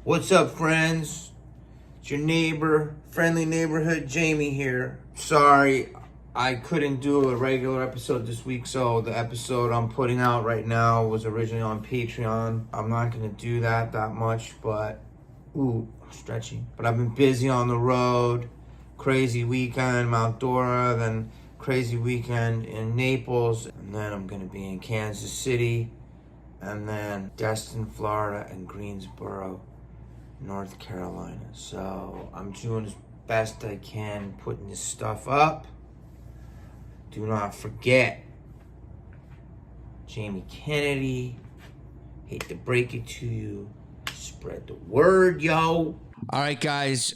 What's up, friends? It's your neighbor, friendly neighborhood Jamie here. Sorry, I couldn't do a regular episode this week, so the episode I'm putting out right now was originally on Patreon. I'm not gonna do that much, but stretchy. But I've been busy on the road. Crazy weekend, Mount Dora, then crazy weekend in Naples, and then I'm gonna be in Kansas City, and then Destin, Florida, and Greensboro, North Carolina. So I'm doing as best I can putting this stuff up. Do not forget, Jamie Kennedy, hate to break it to you, spread the word, yo. All right, guys,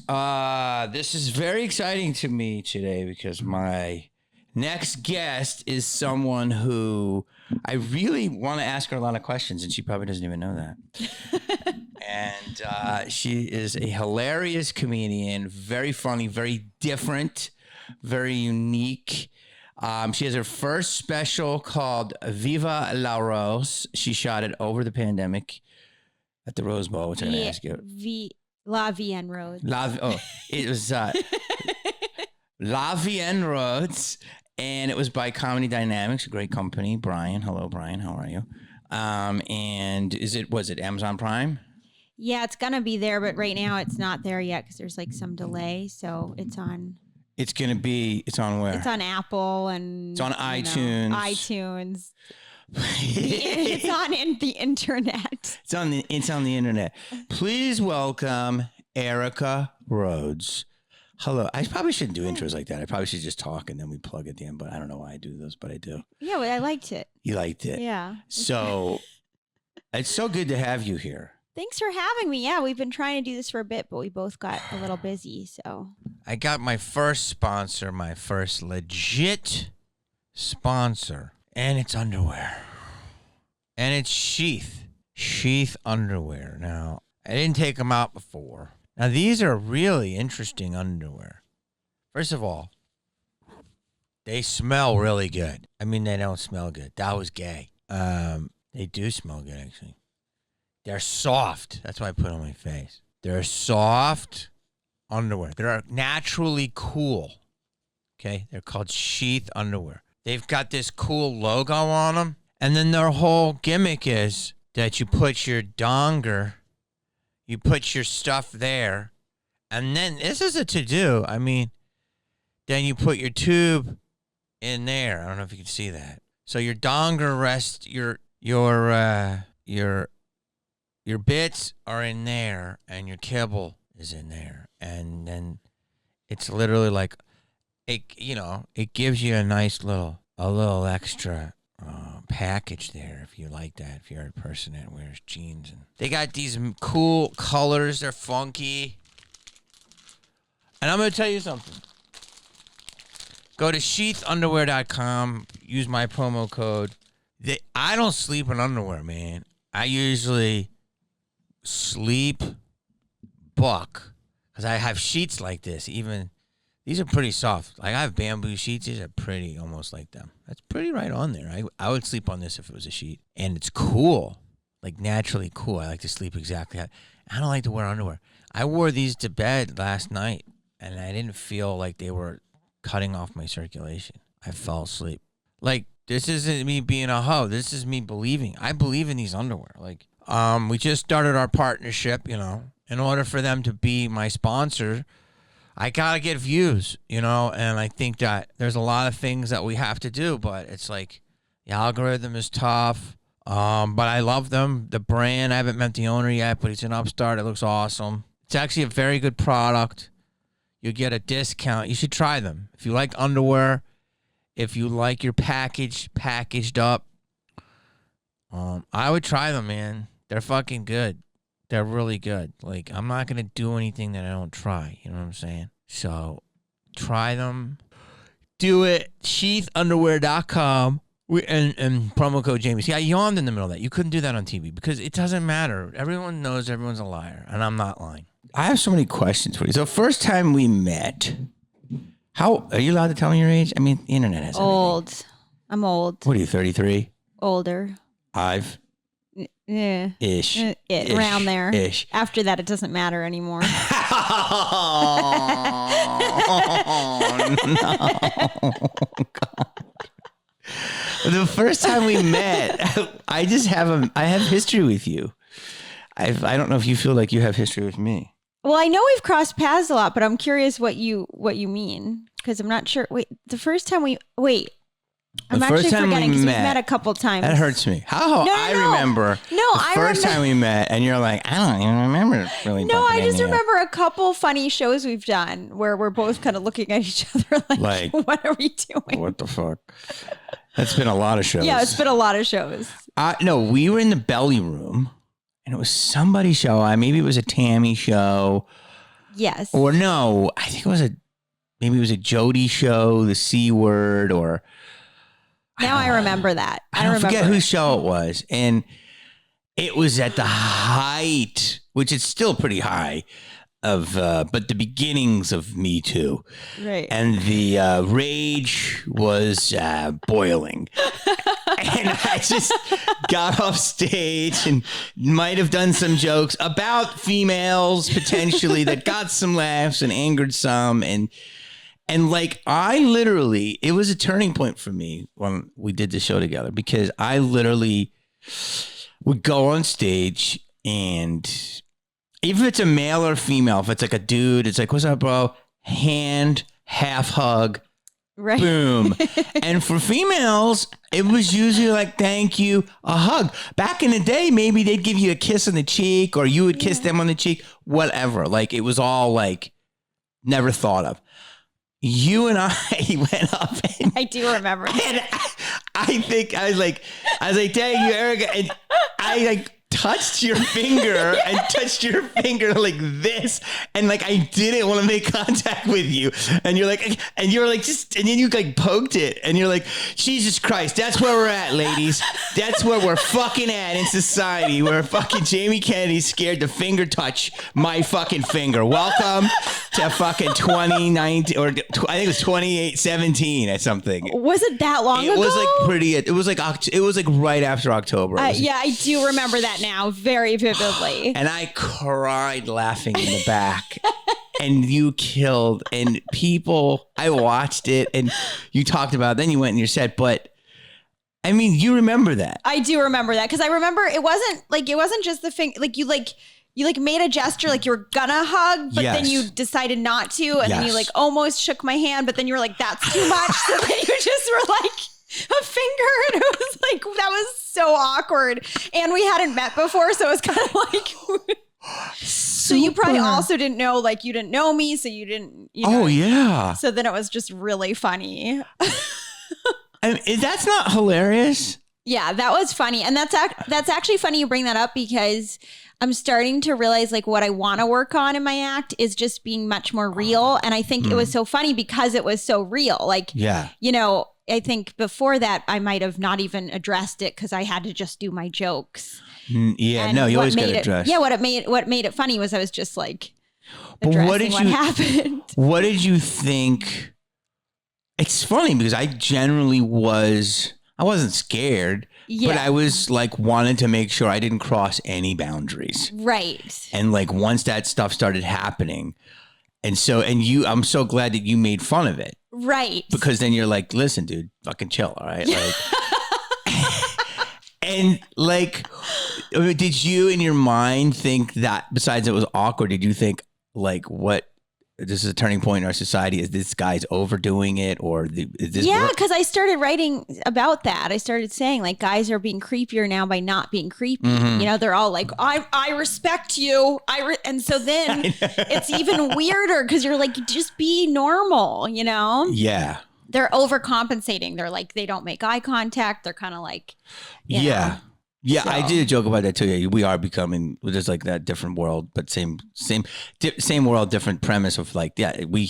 this is very exciting to me today because my next guest is someone who I really want to ask her a lot of questions, and she probably doesn't even know that. And she is a hilarious comedian, very funny, very different, very unique. She has her first special called Viva la Rose. She shot it over the pandemic at the Rose Bowl, which I'm going to ask you. La Vie en Rhodes. It was La Vie en Rhodes, and it was by Comedy Dynamics, a great company. Brian, hello, Brian, how are you? And was it Amazon Prime? Yeah, it's gonna be there, but right now it's not there yet because there's like some delay. So it's on. It's on where? It's on Apple and it's on iTunes. iTunes. It's on the internet. It's on the internet. Please welcome Erica Rhodes. Hello. I probably shouldn't do intros like that. I probably should just talk and then we plug at the end. But I don't know why I do those, but I do. Yeah, well, I liked it. You liked it. Yeah. So it's so good to have you here. Thanks for having me. Yeah, we've been trying to do this for a bit, but we both got a little busy. So I got my first sponsor, my first legit sponsor, and it's underwear. And it's Sheath Underwear. Now, I didn't take them out before. Now, these are really interesting underwear. First of all, they smell really good. I mean, they don't smell good. That was gay. They do smell good, actually. They're soft. That's why I put it on my face. They're soft underwear. They're naturally cool. Okay? They're called Sheath Underwear. They've got this cool logo on them. And then their whole gimmick is that you put your donger, you put your stuff there, and then this is a to-do. I mean, then you put your tube in there. I don't know if you can see that. So your donger rests, your bits are in there, and your kibble is in there, and then it's literally like it gives you a nice little extra package there if you like that. If you're a person that wears jeans, and they got these cool colors, they're funky, and I'm gonna tell you something. Go to sheathunderwear.com. Use my promo code. I don't sleep in underwear, man. I usually sleep buck because I have sheets like this. Even these are pretty soft. Like I have bamboo sheets. These are pretty almost like them. That's pretty right on there. I would sleep on this if it was a sheet. And it's cool, like naturally cool. I like to sleep exactly how. I don't like to wear underwear. I wore these to bed last night and I didn't feel like they were cutting off my circulation. I fell asleep. Like, this isn't me being a hoe. This is me believing. I believe in these underwear. Like, we just started our partnership, In order for them to be my sponsor, I got to get views, and I think that there's a lot of things that we have to do, but it's like the algorithm is tough. But I love them. The brand, I haven't met the owner yet, but he's an upstart. It looks awesome. It's actually a very good product. You get a discount. You should try them. If you like underwear, if you like your packaged up, I would try them, man. They're fucking good. They're really good. Like, I'm not going to do anything that I don't try. You know what I'm saying? So, try them. Do it. Sheathunderwear.com. And promo code Jamie. See, I yawned in the middle of that. You couldn't do that on TV because it doesn't matter. Everyone knows everyone's a liar, and I'm not lying. I have so many questions for you. So, first time we met, how are you allowed to tell me your age? I mean, the internet has old. Everything. I'm old. What are you, 33? Older. I've Yeah. Ish. Around there. Ish. After that, it doesn't matter anymore. Oh, no. God. The first time we met, I have history with you. I don't know if you feel like you have history with me. Well, I know we've crossed paths a lot, but I'm curious what you mean, because I'm not sure. Wait, the first time I'm actually forgetting because we've met a couple times. That hurts me. How? No. Remember the first time we met, and you're like, I don't even remember really. No, I just remember a couple funny shows we've done where we're both kind of looking at each other like what are we doing? What the fuck? That's been a lot of shows. Yeah, it's been a lot of shows. No, we were in the belly room, and it was somebody's show. Maybe it was a Tammy show. Yes. Or no, I think maybe it was a Jody show, the C Word, or... Now I remember that. I forget whose show it was. And it was at the height, which is still pretty high, but the beginnings of Me Too. Right. And the rage was boiling. And I just got off stage and might have done some jokes about females potentially that got some laughs and angered some. And like, I literally, it was a turning point for me when we did the show together, because I literally would go on stage, and even if it's a male or female, if it's like a dude, it's like, what's up, bro? Hand, half hug, right. Boom. And for females, it was usually like, thank you, a hug. Back in the day, maybe they'd give you a kiss on the cheek, or you would kiss them on the cheek, whatever. Like, it was all like, never thought of. You and I went up, and I do remember. And I think I was like, thank you, Erica. And I like touched your finger and touched your finger like this. And like, I didn't want to make contact with you. And you're like, and then you like poked it, and you're like, Jesus Christ, that's where we're at, ladies. That's where we're fucking at in society, where fucking Jamie Kennedy's scared to finger touch my fucking finger. Welcome to fucking 2019, or I think it was 2017 or something. Was it that long ago? It was like it was like right after October. Yeah, I do remember that now very vividly. And I cried laughing in the back. And you killed, and people, I watched it, and you talked about it, then you went in your set, but I mean, you remember that. I do remember that, because I remember it wasn't just the thing, like you made a gesture like you were gonna hug, but then you decided not to, and then you like almost shook my hand, but then you were like, that's too much. So then you just were like a finger, and it was like, that was so awkward. And we hadn't met before, so it was kind of like so you probably also didn't know, like, you didn't know me, so you didn't, Oh yeah. So then it was just really funny. I mean, that's not hilarious. Yeah, that was funny. And that's actually funny you bring that up, because I'm starting to realize like what I want to work on in my act is just being much more real. And I think it was so funny because it was so real. Like, I think before that I might have not even addressed it because I had to just do my jokes. Yeah, and no, you always got to address. Yeah, what made it funny was I was just like addressing what happened. What did you think? It's funny because I generally I wasn't scared, but I was like wanted to make sure I didn't cross any boundaries. Right. And like once that stuff started happening, I'm so glad that you made fun of it. Right. Because then you're like, listen, dude, fucking chill, all right? Like, and like, did you in your mind think that besides it was awkward, did you think like, what, this is a turning point in our society? Is this guy's overdoing it, or is this? Yeah, because I started writing about that. I started saying like guys are being creepier now by not being creepy. Mm-hmm. You know, they're all like, I respect you. And so then it's even weirder because you're like, just be normal. You know? Yeah. They're overcompensating. They're like, they don't make eye contact. They're kind of like, you know. Yeah, so. I did a joke about that too. Yeah, we are becoming just like that different world, but same world, different premise of like, we're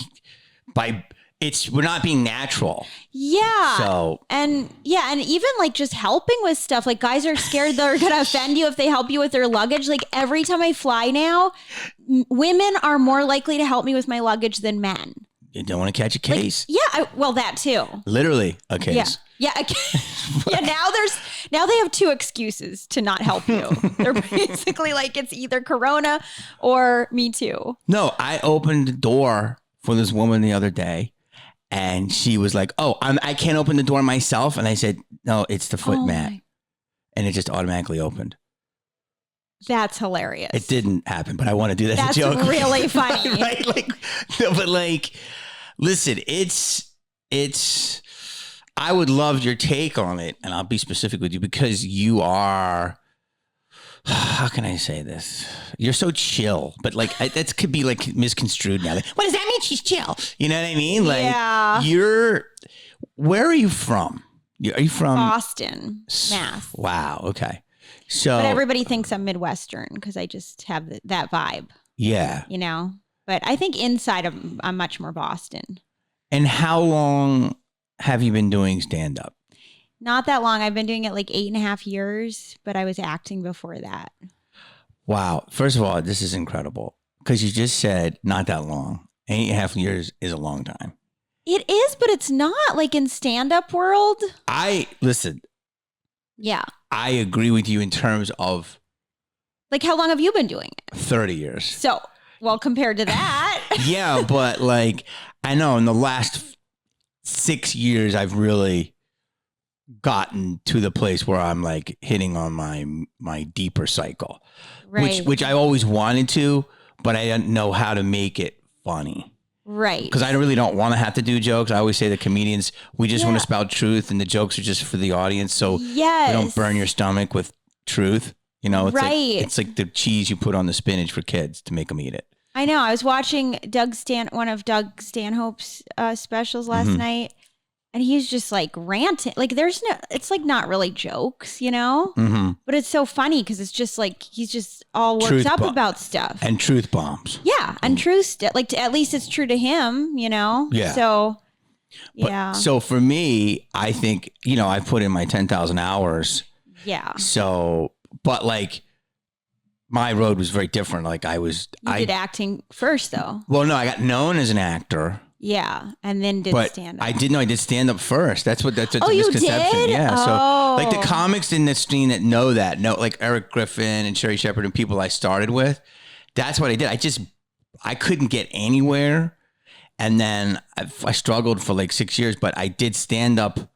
not being natural. Yeah. So and even like just helping with stuff, like guys are scared they're gonna offend you if they help you with their luggage. Like every time I fly now, women are more likely to help me with my luggage than men. You don't want to catch a case. Like, that too. Literally a case. Yeah. Yeah. Now they have two excuses to not help you. They're basically like, it's either Corona or Me Too. No, I opened the door for this woman the other day and she was like, oh, I can't open the door myself. And I said, no, it's the foot mat. And it just automatically opened. That's hilarious. It didn't happen, but I want to do that as a joke. That's really funny. Right? Like, no, but like, listen, it's, I would love your take on it. And I'll be specific with you because you are, how can I say this? You're so chill, but like, that could be like misconstrued now. Like, what does that mean? She's chill. You know what I mean? Like, where are you from? Are you from Boston, Mass? Wow. Okay. So, but everybody thinks I'm Midwestern because I just have that vibe. Yeah. You know, but I think inside I'm much more Boston. And how long have you been doing stand up? Not that long. I've been doing it like 8.5 years, but I was acting before that. Wow. First of all, this is incredible because you just said not that long. 8.5 years is a long time. It is, but it's not like in stand-up world. Listen. Yeah. I agree with you in terms of. Like, how long have you been doing it? 30 years. So, well, compared to that. Yeah, but like, I know in the last 6 years, I've really gotten to the place where I'm like hitting on my deeper cycle, right. which I always wanted to, but I didn't know how to make it funny. Right. Because I really don't want to have to do jokes. I always say the comedians, we just want to spout truth and the jokes are just for the audience. So we don't burn your stomach with truth. You know, it's like the cheese you put on the spinach for kids to make them eat it. I know. I was watching one of Doug Stanhope's specials last night. And he's just like ranting. Like it's like not really jokes, you know? Mm-hmm. But it's so funny because it's just like, he's just all worked up about stuff. And truth bombs. Yeah. And truth, like at least it's true to him, you know? Yeah. So, So for me, I think, you know, I put in my 10,000 hours. Yeah. So, but like my road was very different. Like I did acting first though. Well, no, I got known as an actor. Yeah, and then did stand up. I did stand up first. That's a misconception. You did? Yeah. So like the comics in the scene that know like Eric Griffin and Sherry Shepherd and people I started with, that's what I did. I couldn't get anywhere. And then I struggled for like 6 years, but I did stand up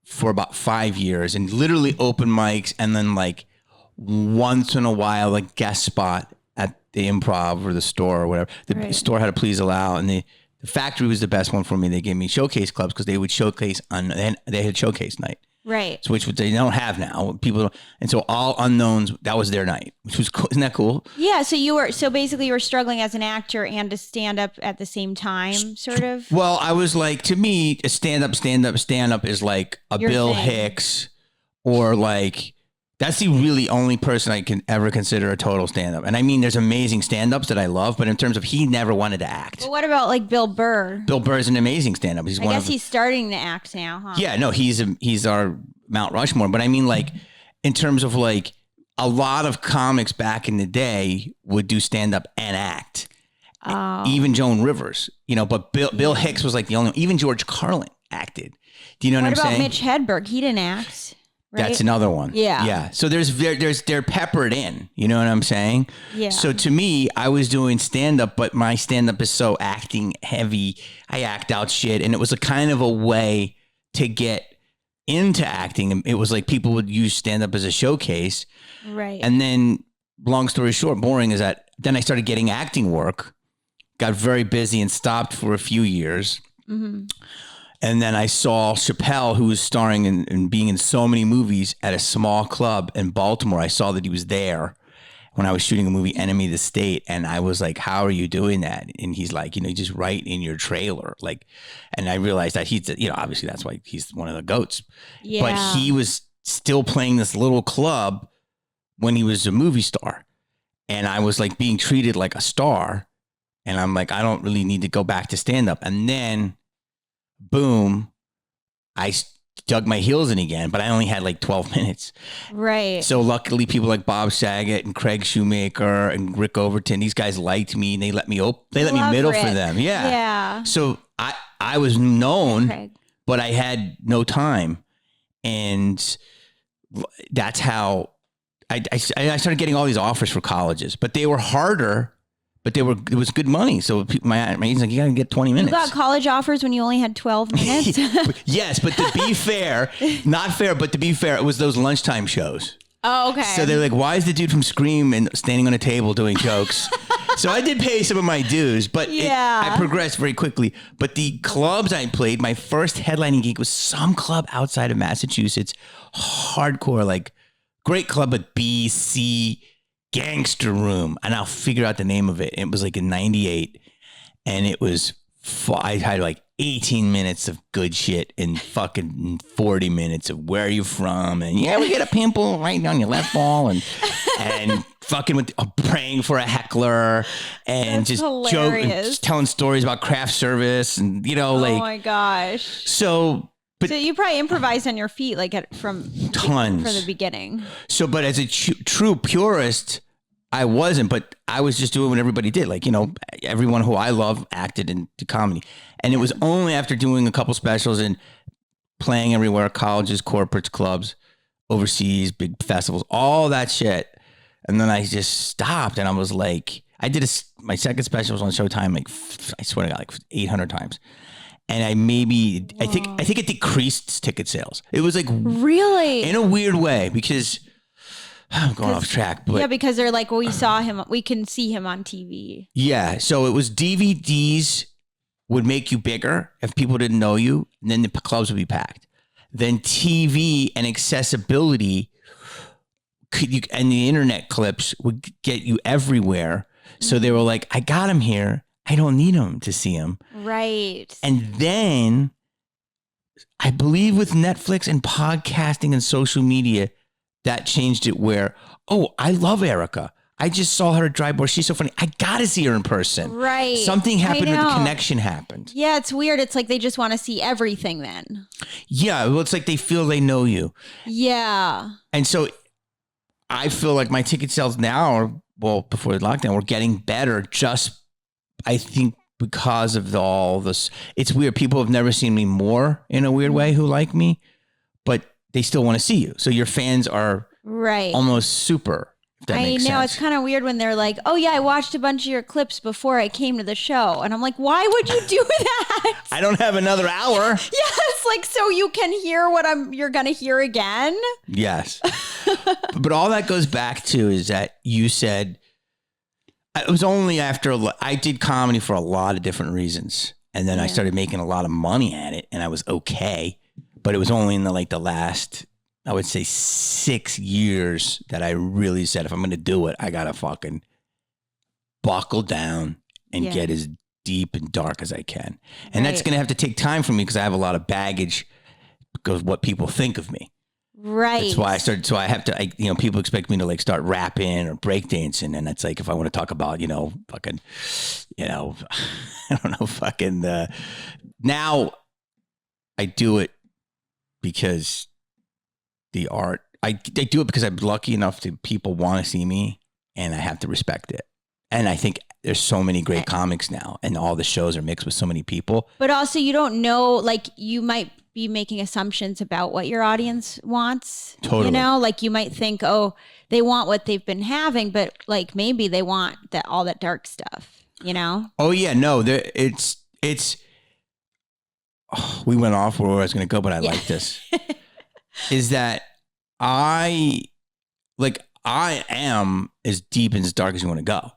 for about 5 years and literally open mics. And then like once in a while, like guest spot at the Improv or the store or whatever. The store had to please allow. And the Factory was the best one for me. They gave me showcase clubs because they would showcase they had showcase night. Right. So which they don't have now. And so all unknowns, that was their night, which was cool. Isn't that cool? Yeah. So basically you were struggling as an actor and to stand up at the same time, sort of. Well, I was like, to me, a stand up is like a Your Bill thing. Hicks or like, that's the really only person I can ever consider a total stand-up. And I mean, there's amazing stand-ups that I love, but in terms of he never wanted to act. Well, what about like Bill Burr? Bill Burr is an amazing stand-up. I guess he's starting to act now, huh? Yeah, no, he's our Mount Rushmore. But I mean, like, in terms of like, a lot of comics back in the day would do stand-up and act. Oh. Even Joan Rivers, you know, but Bill Hicks was like the only one. Even George Carlin acted. Do you know what I'm saying? What about Mitch Hedberg? He didn't act. Right? That's another one. Yeah. Yeah. So they're peppered in, you know what I'm saying? Yeah. So to me, I was doing stand up, but my stand up is so acting heavy. I act out shit. And it was a kind of a way to get into acting. It was like people would use stand up as a showcase. Right. And then long story short, boring is that then I started getting acting work, got very busy and stopped for a few years. Mm-hmm. And then I saw Chappelle, who was starring and being in so many movies at a small club in Baltimore. I saw that he was there when I was shooting a movie, Enemy of the State. And I was like, how are you doing that? And he's like, you know, you just write in your trailer. Like, and I realized that he's, you know, obviously that's why he's one of the GOATs. Yeah. But he was still playing this little club when he was a movie star. And I was like being treated like a star. And I'm like, I don't really need to go back to stand up. And then boom, I dug my heels in again, but I only had like 12 minutes. Right. So luckily people like Bob Saget and Craig Shoemaker and Rick Overton, these guys liked me and they let me middle for them. Yeah. Yeah. So I was known, but I had no time. And that's how I started getting all these offers for colleges, but they were harder, but it was good money. So my agent's like, you got to get 20 minutes. You got college offers when you only had 12 minutes? Yes, but to be fair, not fair, but to be fair, it was those lunchtime shows. Oh, okay. So they're like, why is the dude from Scream and standing on a table doing jokes? So I did pay some of my dues, but I progressed very quickly. But the clubs I played, my first headlining gig was some club outside of Massachusetts, hardcore, like great club with BC Gangster Room. And I'll figure out the name of it. It was like in 98. And it was, I had like 18 minutes of good shit and fucking 40 minutes of where are you from? And yeah, we get a pimple right on your left ball and fucking with praying for a heckler and That's just hilarious. telling stories about craft service and, oh my gosh. So you probably improvised on your feet, like from tons for the beginning. So, but as a true purist, I wasn't, but I was just doing what everybody did. Like, everyone who I love acted into comedy. And it was only after doing a couple specials and playing everywhere, colleges, corporates, clubs, overseas, big festivals, all that shit. And then I just stopped and I was like, my second special was on Showtime, like, I swear to God, like 800 times. And I think it decreased ticket sales. It was like, really? In a weird way, because I'm going off track, but because they're like, well, we can see him on TV. Yeah. So it was DVDs would make you bigger if people didn't know you, and then the clubs would be packed. Then TV and accessibility and the internet clips would get you everywhere. So they were like, I got him here. I don't need him to see him. Right. And then I believe with Netflix and podcasting and social media, that changed it where, I love Erica. I just saw her at Dry Bar. She's so funny. I got to see her in person. Right. Something happened where the connection happened. Yeah, it's weird. It's like they just want to see everything then. Yeah. Well, it's like they feel they know you. Yeah. And so I feel like my ticket sales now before the lockdown, we're getting better just, I think, because of all this. It's weird. People have never seen me more in a weird way who like me, but they still want to see you. So your fans are almost super. I know. Sense. It's kind of weird when they're like, oh yeah, I watched a bunch of your clips before I came to the show. And I'm like, why would you do that? I don't have another hour. Yes. Like, so you can hear what you're going to hear again. Yes. But all that goes back to is that you said, it was only after I did comedy for a lot of different reasons. And then I started making a lot of money at it and I was okay. But it was only in the last, I would say 6 years that I really said, if I'm going to do it, I got to fucking buckle down and get as deep and dark as I can. And that's going to have to take time for me because I have a lot of baggage because what people think of me. Right. That's why I started. So I have to, people expect me to start rapping or breakdancing. And that's like, if I want to talk about, fucking, I don't know, fucking, now I do it because the art, I do it because I'm lucky enough to people want to see me and I have to respect it. And I think there's so many great comics now and all the shows are mixed with so many people. But also you don't know, like you might be making assumptions about what your audience wants. Totally. You might think, oh, they want what they've been having, but like maybe they want all that dark stuff, Oh yeah, no, we went off where I was going to go, but I like this. Is that I am as deep and as dark as you want to go.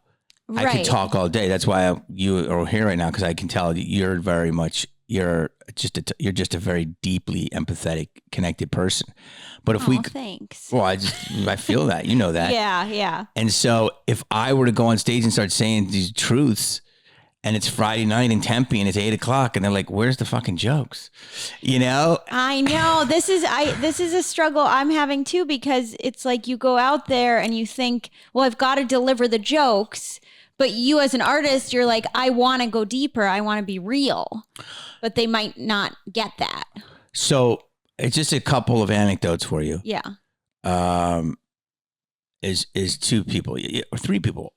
Right. I could talk all day. That's why you are here right now because I can tell you're very much you're just a very deeply empathetic, connected person. But if thanks. Well, I feel that that. Yeah. And so if I were to go on stage and start saying these truths. And it's Friday night in Tempe and it's 8:00 and they're like, where's the fucking jokes? I know this is a struggle I'm having too, because it's like you go out there and you think, well, I've got to deliver the jokes. But you as an artist, you're like, I want to go deeper. I want to be real. But they might not get that. So it's just a couple of anecdotes for you. Yeah. Is two people or three people,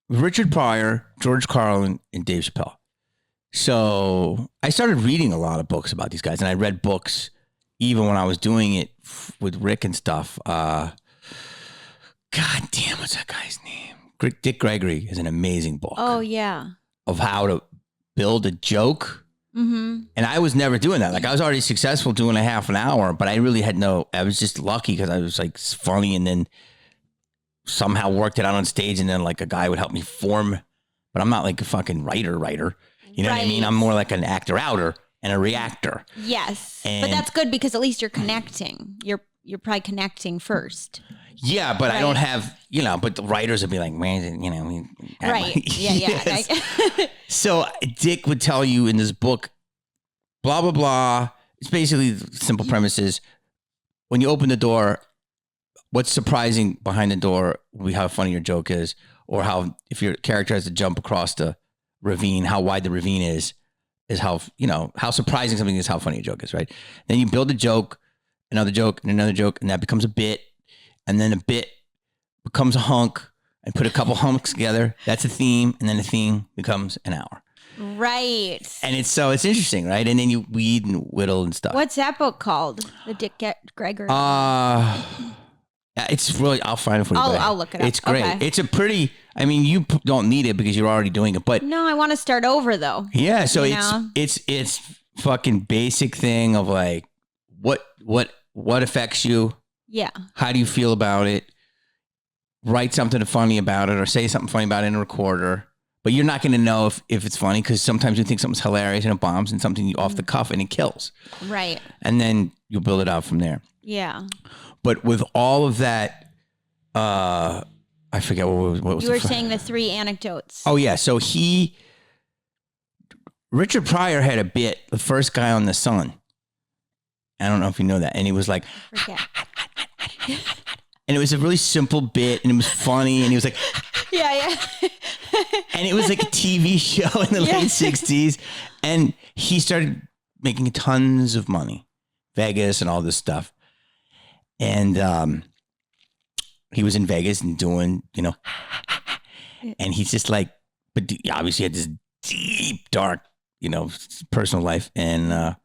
Richard Pryor, George Carlin, and Dave Chappelle. So I started reading a lot of books about these guys, and I read books even when I was doing it with Rick and stuff. God damn, what's that guy's name? Dick Gregory is an amazing book. Oh, yeah. Of how to build a joke. Mm-hmm. And I was never doing that. Like, I was already successful doing a half an hour, but I really had I was just lucky because I was like funny, and then somehow worked it out on stage, and then like a guy would help me form, but I'm not like a fucking writer. You know what I mean? I'm more like an actor-outer and a reactor. Yes. But that's good because at least you're connecting. You're probably connecting first. Yeah, but I don't have, but the writers would be like, man, Right. Yeah. Yes. So Dick would tell you in this book, blah, blah, blah. It's basically simple premises. When you open the door, what's surprising behind the door will be how funny your joke is, or how, if your character has to jump across the ravine, how wide the ravine is how, how surprising something is, how funny a joke is, right? Then you build a joke, another joke, and another joke, and that becomes a bit. And then a bit becomes a hunk, and put a couple hunks together. That's a theme. And then the theme becomes an hour. Right. And it's interesting, right? And then you weed and whittle and stuff. What's that book called? The Dick Gregory. It's really, I'll find it for you. I'll look it up. It's great. Okay. It's a pretty, you don't need it because you're already doing it, but. No, I want to start over though. Yeah. So it's fucking basic thing of like, what affects you? Yeah. How do you feel about it? Write something funny about it, or say something funny about it in a recorder. But you're not going to know if it's funny, because sometimes you think something's hilarious and it bombs, and something off the cuff and it kills. Right. And then you'll build it out from there. Yeah. But with all of that, I forget what was you were saying the 3 anecdotes. Oh, yeah. So Richard Pryor had a bit, the first guy on The Sun. I don't know if you know that. And he was like, and it was a really simple bit, and it was funny, and he was like, yeah. And it was like a TV show in the late 60s. And he started making tons of money, Vegas and all this stuff. And he was in Vegas and doing, and he's just like, but obviously had this deep, dark, personal life. And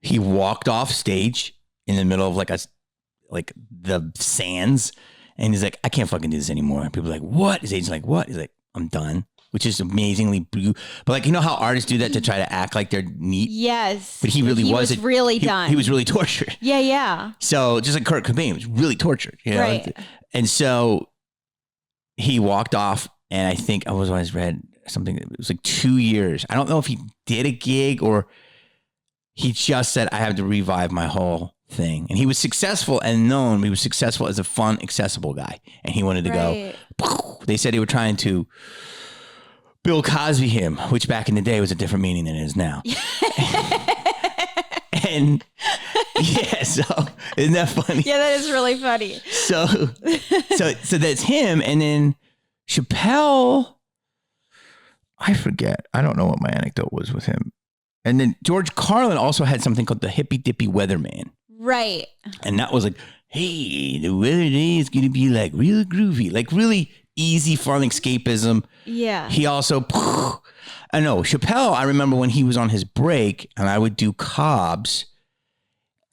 he walked off stage in the middle of like the sands, and he's like, I can't fucking do this anymore. And people are like, what? His agent's like, what? He's like, I'm done. Which is amazingly but like, how artists do that to try to act like they're neat? Yes. But he really wasn't. Really done. He was really tortured. Yeah. So just like Kurt Cobain was really tortured. Right. And so he walked off, and I think I read something. It was like 2 years. I don't know if he did a gig or he just said, I have to revive my whole thing. And he was successful and known. He was successful as a fun, accessible guy. And he wanted to go. They said they were trying to Bill Cosby him, which back in the day was a different meaning than it is now. And yeah, so isn't that funny? Yeah, that is really funny. So that's him. And then Chappelle, I forget. I don't know what my anecdote was with him. And then George Carlin also had something called the Hippy Dippy Weatherman. Right. And that was like, hey, the weather today is going to be like real groovy, like really easy, fun escapism. Yeah. He also, I know, Chappelle, I remember when he was on his break and I would do Cobb's,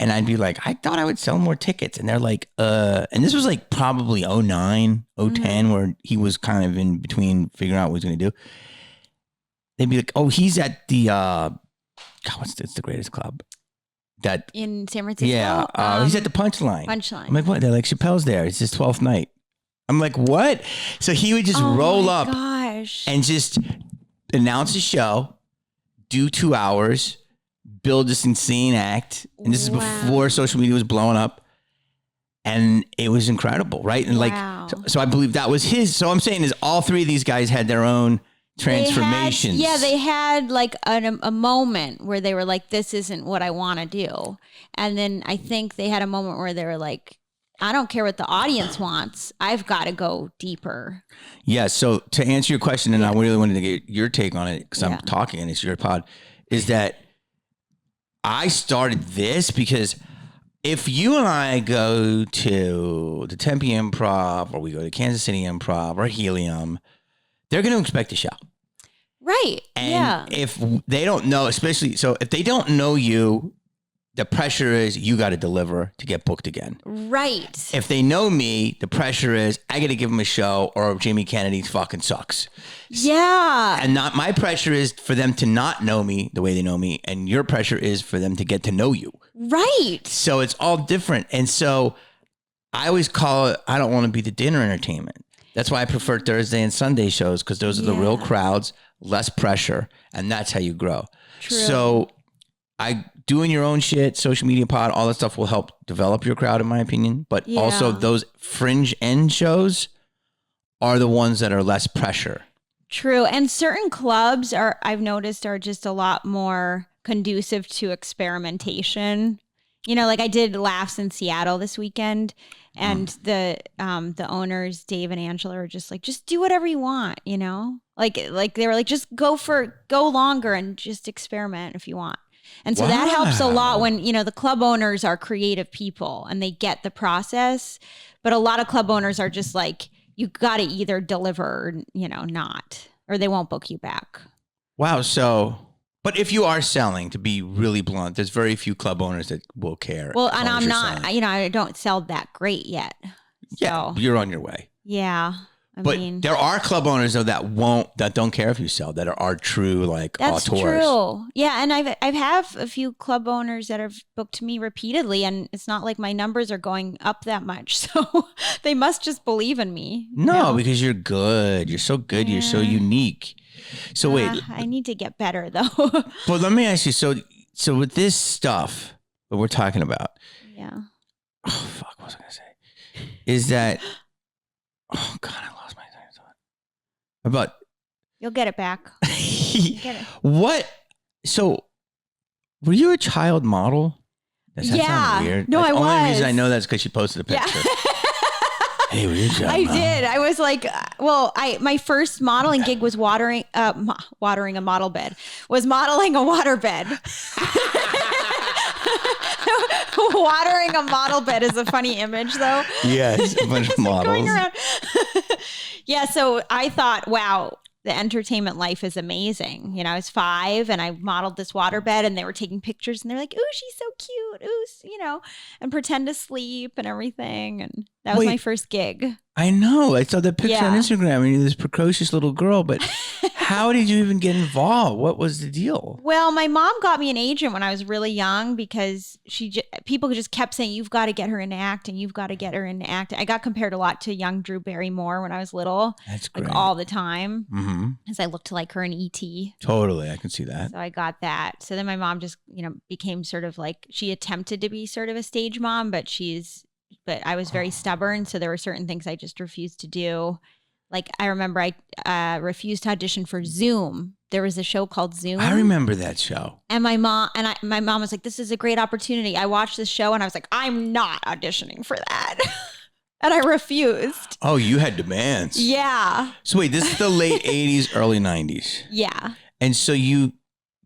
and I'd be like, I thought I would sell more tickets. And they're like, and this was like probably 09, 10, where he was kind of in between figuring out what he was going to do. They'd be like, oh, he's at the, God, it's the greatest club. That in San Francisco? Yeah. He's at the Punchline. Punchline. I'm like, what? They're like, Chappelle's there. It's his 12th night. I'm like, what? So he would just roll up and just announce a show, do 2 hours, build this insane act. And this is before social media was blowing up. And it was incredible, right? And like, so I believe that was his. So I'm saying is all 3 of these guys had their own transformations. They had like a moment where they were like, this isn't what I want to do. And then I think they had a moment where they were like, I don't care what the audience wants. I've got to go deeper. Yeah. So to answer your question, and I really wanted to get your take on it because I'm talking and it's your pod, is that I started this because if you and I go to the Tempe Improv or we go to Kansas City Improv or Helium, they're going to expect a show. Right. And if they don't know, especially, so if they don't know you, the pressure is you got to deliver to get booked again. Right. If they know me, the pressure is I got to give them a show or Jamie Kennedy fucking sucks. Yeah. And not my pressure is for them to not know me the way they know me. And your pressure is for them to get to know you. Right. So it's all different. And so I always call it, I don't want to be the dinner entertainment. That's why I prefer Thursday and Sunday shows, because those are the real crowds, less pressure, and that's how you grow. True. So doing your own shit, social media pod, all that stuff will help develop your crowd, in my opinion. But also those fringe end shows are the ones that are less pressure. True. And certain clubs I've noticed are just a lot more conducive to experimentation. You know, like I did Laughs in Seattle this weekend, and the owners, Dave and Angela, are just like, just do whatever you want, you know? Like they were like, just go longer and just experiment if you want. And so that helps a lot when, you know, the club owners are creative people and they get the process. But a lot of club owners are just like, you got to either deliver or, you know, not, or they won't book you back. Wow. So, but if you are selling, to be really blunt, there's very few club owners that will care. Well, and I'm not, you know, I don't sell that great yet. Yeah, you're on your way. Yeah. But there are club owners though that don't care if you sell, that are true like that's auteurs. True. Yeah, and I've have a few club owners that have booked me repeatedly, and it's not like my numbers are going up that much, so they must just believe in me. No, because you're good. You're so good. Yeah. You're so unique. So wait, I need to get better though. But let me ask you. So with this stuff that we're talking about, oh fuck, what was I gonna say? Is that? Oh God, I lost my train of thought. About you'll get it back. Get it. What? So, were you a child model? That sounds weird. No, I was. The only reason I know that's because she posted a picture. Yeah. Hey, were you a child model? I did. I was like, well, my first modeling gig was watering a model bed. Was modeling a water bed. Watering a model bed is a funny image, though. Yes, a bunch of models going around. Yeah, so I thought, wow, the entertainment life is amazing. You know, I was 5 and I modeled this waterbed, and they were taking pictures, and they're like, "Ooh, she's so cute." Ooh, you know, and pretend to sleep and everything. And that was my first gig. I know. I saw that picture on Instagram, and you're this precocious little girl. But how did you even get involved? What was the deal? Well, my mom got me an agent when I was really young, because people just kept saying, "You've got to get her into acting. You've got to get her into acting." I got compared a lot to young Drew Barrymore when I was little. That's great. Like all the time. Because I looked like her in E.T. Totally. I can see that. So I got that. So then my mom just, you know, became sort of like, she attempted to be sort of a stage mom, but I was very stubborn. So there were certain things I just refused to do. Like I remember I refused to audition for Zoom. There was a show called Zoom. I remember that show. And my mom was like, "This is a great opportunity." I watched this show and I was like, "I'm not auditioning for that." And I refused. Oh, you had demands. Yeah. So wait, this is the late 80s, early 90s. Yeah. And so you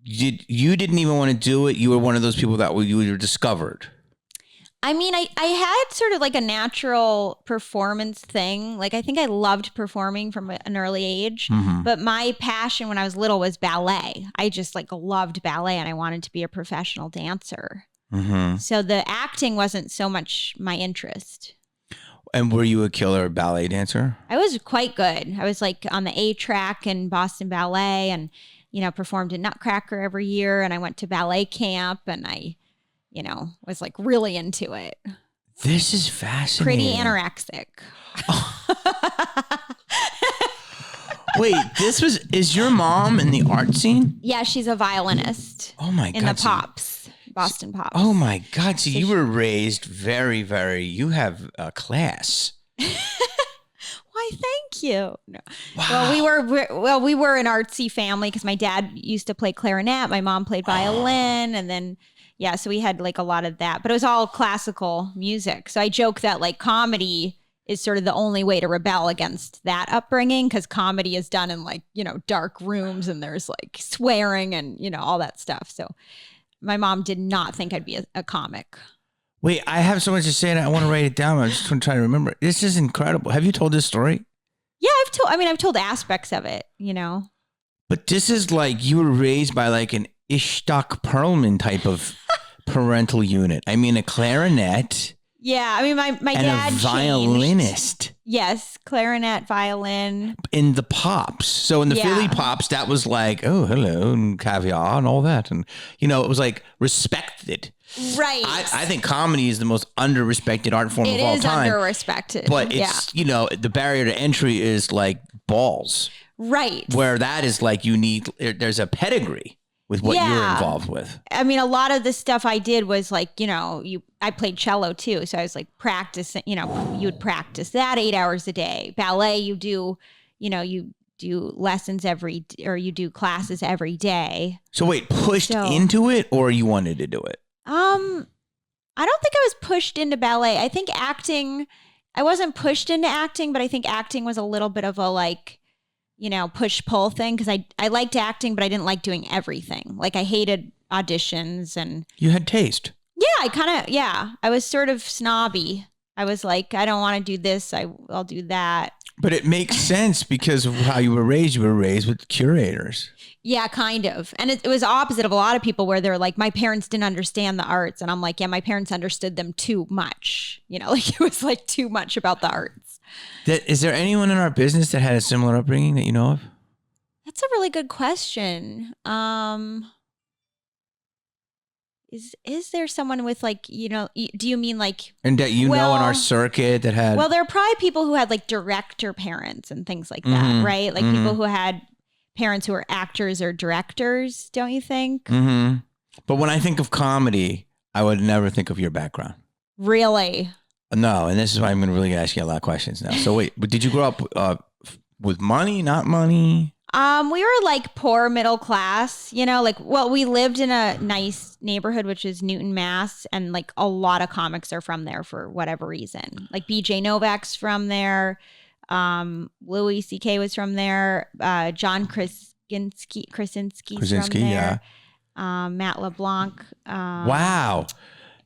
didn't even want to do it. You were one of those people that you were discovered. I mean, I had sort of like a natural performance thing. Like I think I loved performing from an early age, but my passion when I was little was ballet. I just like loved ballet, and I wanted to be a professional dancer. So the acting wasn't so much my interest. And were you a killer ballet dancer? I was quite good. I was like on the A track in Boston Ballet, and, you know, performed in Nutcracker every year. And I went to ballet camp, and I, you know, was like really into it. This is fascinating. Pretty anorexic. Wait, is your mom in the art scene? Yeah, she's a violinist. Oh my God. In the Pops. Boston Pops. Oh my God. So you were raised very, very, you have a class. Why, thank you. No. Wow. Well, we were an artsy family because my dad used to play clarinet. My mom played violin. And then, yeah, so we had like a lot of that, but it was all classical music. So I joke that like comedy is sort of the only way to rebel against that upbringing, because comedy is done in like, you know, dark rooms, and there's like swearing and, you know, all that stuff. So my mom did not think I'd be a comic. Wait, I have so much to say and I want to write it down. I'm just trying to remember. This is incredible. Have you told this story? Yeah, I've told aspects of it, you know. But this is like you were raised by like an Ishtok Perlman type of parental unit. I mean, a clarinet. Yeah, I mean, my and dad a violinist. Changed. Yes, clarinet, violin. In the pops. So in the Philly pops, that was like, oh, hello, and caviar and all that. And, it was like respected. Right. I think comedy is the most under-respected art form of all time. It is under-respected. But it's, the barrier to entry is like balls. Right. Where that is like there's a pedigree with what you're involved with. I mean, a lot of the stuff I did was like, I played cello too. So I was like practicing, you would practice that 8 hours a day. Ballet, you do lessons you do classes every day. So wait, pushed into it or you wanted to do it? I don't think I was pushed into ballet. I think I wasn't pushed into acting, but I think acting was a little bit of a like, push-pull thing because I liked acting, but I didn't like doing everything. Like I hated auditions and... You had taste. Yeah, I was sort of snobby. I was like, I don't want to do this. I'll do that. But it makes sense because of how you were raised. You were raised with curators. Yeah, kind of. And it was opposite of a lot of people where they're like, my parents didn't understand the arts. And I'm like, yeah, my parents understood them too much. Like it was like too much about the arts. Is there anyone in our business that had a similar upbringing that you know of? That's a really good question. Is there someone with like, do you mean like... And that in our circuit that had... Well, there are probably people who had like director parents and things like that, right? Like people who had parents who were actors or directors, don't you think? Mm-hmm. But when I think of comedy, I would never think of your background. Really? No, and this is why I'm going to really ask you a lot of questions now. So wait, but did you grow up with money, not money? We were like poor middle class, we lived in a nice neighborhood, which is Newton, Mass. And like a lot of comics are from there for whatever reason. Like BJ Novak's from there. Louis C.K. was from there. John Krasinski's from there. Yeah. Matt LeBlanc. Wow.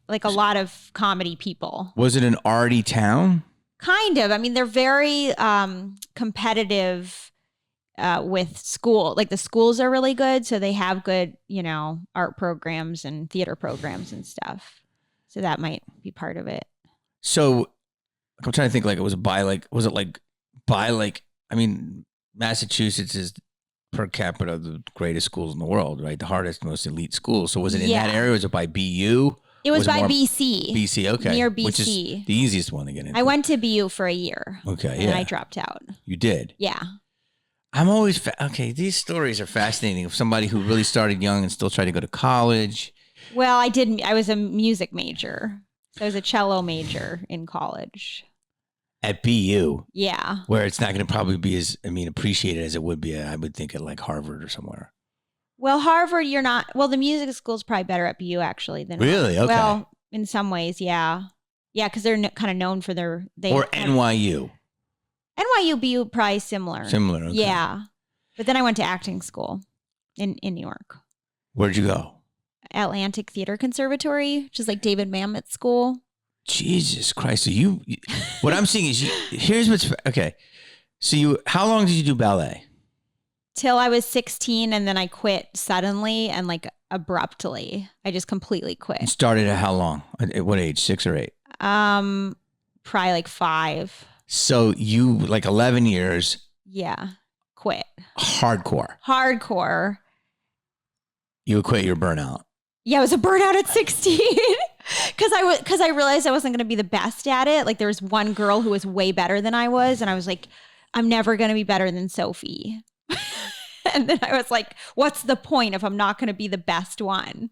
Like a lot of comedy people. Was it an arty town? Kind of. I mean, they're very competitive with school. Like the schools are really good. So they have good, art programs and theater programs and stuff. So that might be part of it. So I'm trying to think I mean, Massachusetts is per capita the greatest schools in the world, right? The hardest, most elite schools. So was it in that area? Was it by BU? It was by BC. BC, okay. Near BC. Which is the easiest one to get into. I went to BU for a year. Okay, and I dropped out. You did? Yeah. I'm always, these stories are fascinating of somebody who really started young and still tried to go to college. Well, I was a music major. So I was a cello major in college. At BU? Yeah. Where it's not going to probably be as, appreciated as it would be, I would think, at like Harvard or somewhere. Well, Harvard, you're not. Well, the music school's probably better at BU actually than really. Okay. Well, in some ways, yeah, because they're kind of known for their. Or NYU. NYU, BU, probably similar. Similar. Okay. Yeah, but then I went to acting school in New York. Where'd you go? Atlantic Theater Conservatory, which is like David Mamet's school. Jesus Christ! So what I'm seeing is here's what's okay. So how long did you do ballet? Till I was 16, and then I quit suddenly and like abruptly. I just completely quit. You started at how long? At what age? 6 or 8? Probably like 5. So you like 11 years. Yeah, quit. Hardcore. You would quit your burnout. Yeah, I was a burnout at 16 because I realized I wasn't going to be the best at it. Like there was one girl who was way better than I was, and I was like, I'm never going to be better than Sophie. And then I was like, what's the point if I'm not going to be the best one?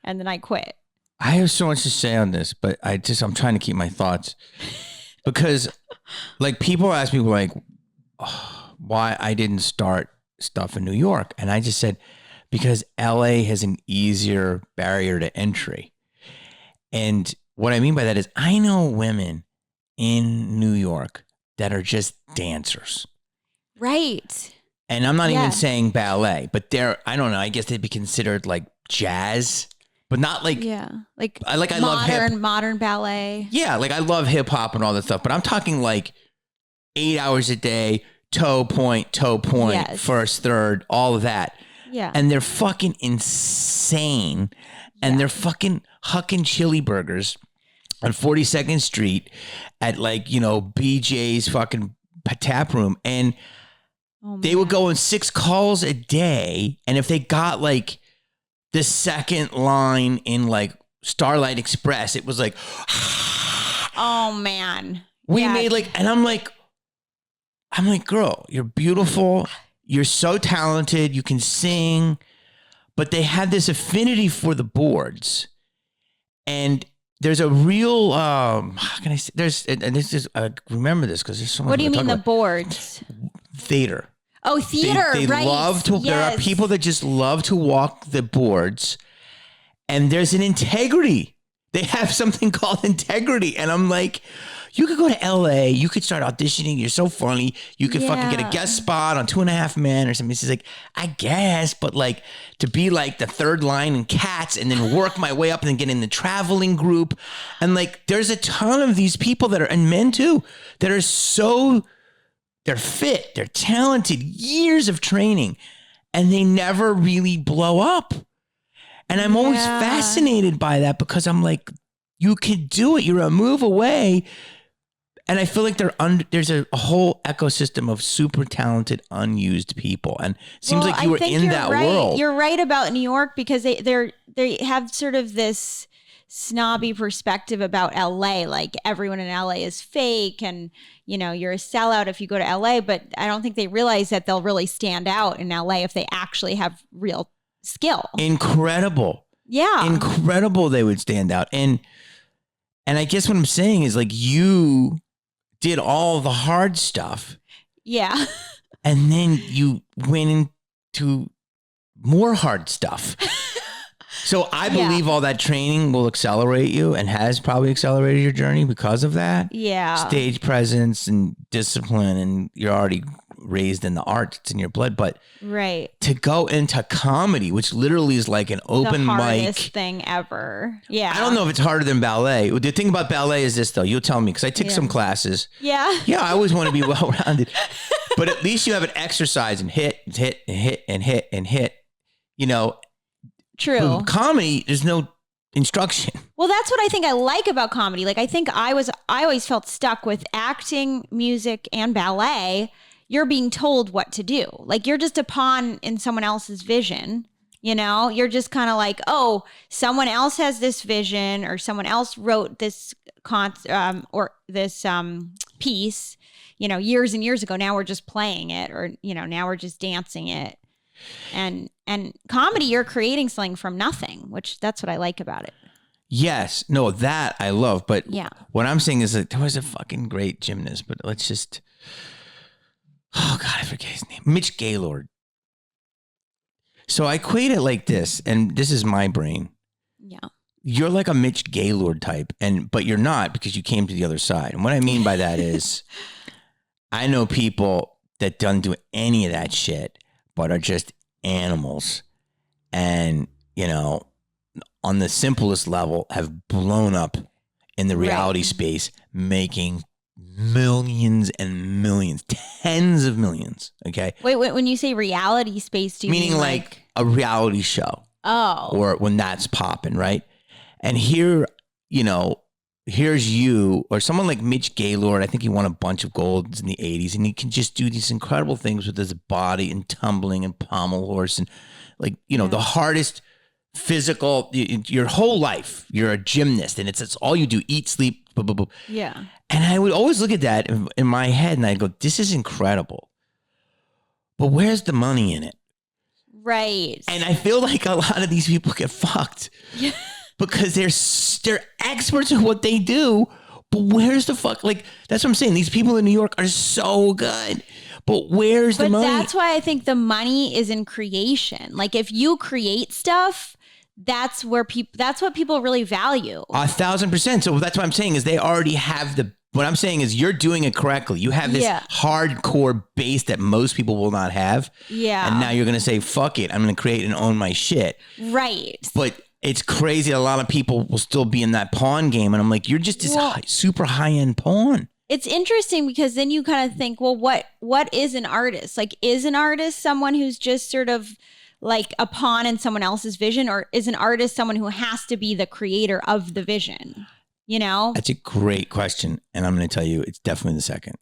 And then I quit. I have so much to say on this, but I'm trying to keep my thoughts because like people ask me like why I didn't start stuff in New York. And I just said, because LA has an easier barrier to entry. And what I mean by that is I know women in New York that are just dancers. Right. And I'm not even saying ballet, but I don't know, I guess they'd be considered like jazz, but not like, like I love modern ballet. Yeah. Like I love hip hop and all that stuff, but I'm talking like 8 hours a day, toe point, Yes. first, third, all of that. Yeah. And they're fucking insane. And they're fucking hucking chili burgers on 42nd Street at like, you know, BJ's fucking tap room. And they would go in 6 calls a day. And if they got like the second line in like Starlight Express, it was like, oh man. We made like, and I'm like, girl, you're beautiful. You're so talented. You can sing. But they had this affinity for the boards. And there's a real, how can I say, and this is, remember this because there's so much. What do you mean the boards? Theater. Oh, theater, they right. love to, there are people that just love to walk the boards. And there's an integrity. They have something called integrity. And I'm like, you could go to LA. You could start auditioning. You're so funny. You could fucking get a guest spot on 2.5 Men or something. She's like, I guess, but like to be like the third line in Cats and then work my way up and then get in the traveling group. And like, there's a ton of these people that are, and men too, that are so, they're fit, they're talented, years of training, and they never really blow up. And I'm always fascinated by that because I'm like, you could do it. You're a move away. And I feel like there's a whole ecosystem of super talented, unused people. And it seems like you were in that world. You're right about New York because they have sort of this snobby perspective about LA. Like everyone in LA is fake and, you know, you're a sellout if you go to LA. But I don't think they realize that they'll really stand out in LA if they actually have real skill. Incredible. Yeah. Incredible they would stand out. And I guess what I'm saying is like you did all the hard stuff. Yeah. And then you went into more hard stuff. So I believe all that training will accelerate you and has probably accelerated your journey because of that. Yeah. Stage presence and discipline, and you're already raised in the arts, it's in your blood. But to go into comedy, which literally is like an open the mic hardest thing ever. Yeah. I don't know if it's harder than ballet. The thing about ballet is this, though. You'll tell me because I took some classes. Yeah. Yeah, I always want to be well-rounded. But at least you have an exercise and hit and hit and hit and hit and hit. You know. True. With comedy, there's no instruction. Well, that's what I think I like about comedy. Like I think I always felt stuck with acting, music, and ballet. You're being told what to do. Like you're just a pawn in someone else's vision. You know, you're just kind of like, oh, someone else has this vision or someone else wrote this piece, you know, years and years ago. Now we're just playing it or, you know, now we're just dancing it. And comedy, you're creating something from nothing, which that's what I like about it. Yes. No, that I love. But what I'm saying is that there was a fucking great gymnast, but let's just, oh God, I forget his name. Mitch Gaylord. So I equate it like this, and this is my brain. Yeah. You're like a Mitch Gaylord type, but you're not because you came to the other side. And what I mean by that is I know people that don't do any of that shit, but are just animals. And, you know, on the simplest level have blown up in the reality space, making millions and millions, tens of millions. Okay. Wait, when you say reality space, do you mean like a reality show? Oh. Or when that's popping, right? And here, you know, here's you or someone like Mitch Gaylord. I think he won a bunch of golds in the 80s, and he can just do these incredible things with his body and tumbling and pommel horse and like, you know, the hardest physical, your whole life. You're a gymnast and it's all you do, eat, sleep, blah, blah, blah. Yeah. And I would always look at that in my head and I'd go, this is incredible. But where's the money in it? Right. And I feel like a lot of these people get fucked. Yeah. Because they're experts at what they do, but where's the fuck? Like, that's what I'm saying. These people in New York are so good, but where's the money? But that's why I think the money is in creation. Like, if you create stuff, that's what people really value. 1,000%. So that's what I'm saying is they already have what I'm saying is you're doing it correctly. You have this hardcore base that most people will not have. Yeah. And now you're going to say, fuck it. I'm going to create and own my shit. Right. But it's crazy. A lot of people will still be in that pawn game. And I'm like, you're just this super high-end pawn. It's interesting because then you kind of think, well, what is an artist? Like, is an artist someone who's just sort of like a pawn in someone else's vision, or is an artist someone who has to be the creator of the vision? You know? That's a great question. And I'm going to tell you, it's definitely the second.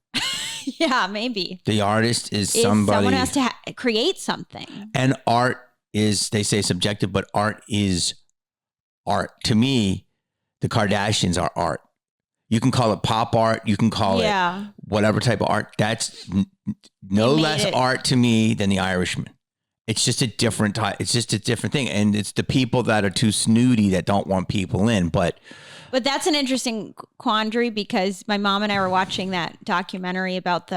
Yeah, maybe. The artist is somebody. Someone has to create something. And art is, they say subjective, but art is art. To me, the Kardashians are art. You can call it pop art. You can call it whatever type of art. That's no less art to me than The Irishman. It's just a different type. It's just a different thing. And it's the people that are too snooty that don't want people in. But that's an interesting quandary because my mom and I were watching that documentary about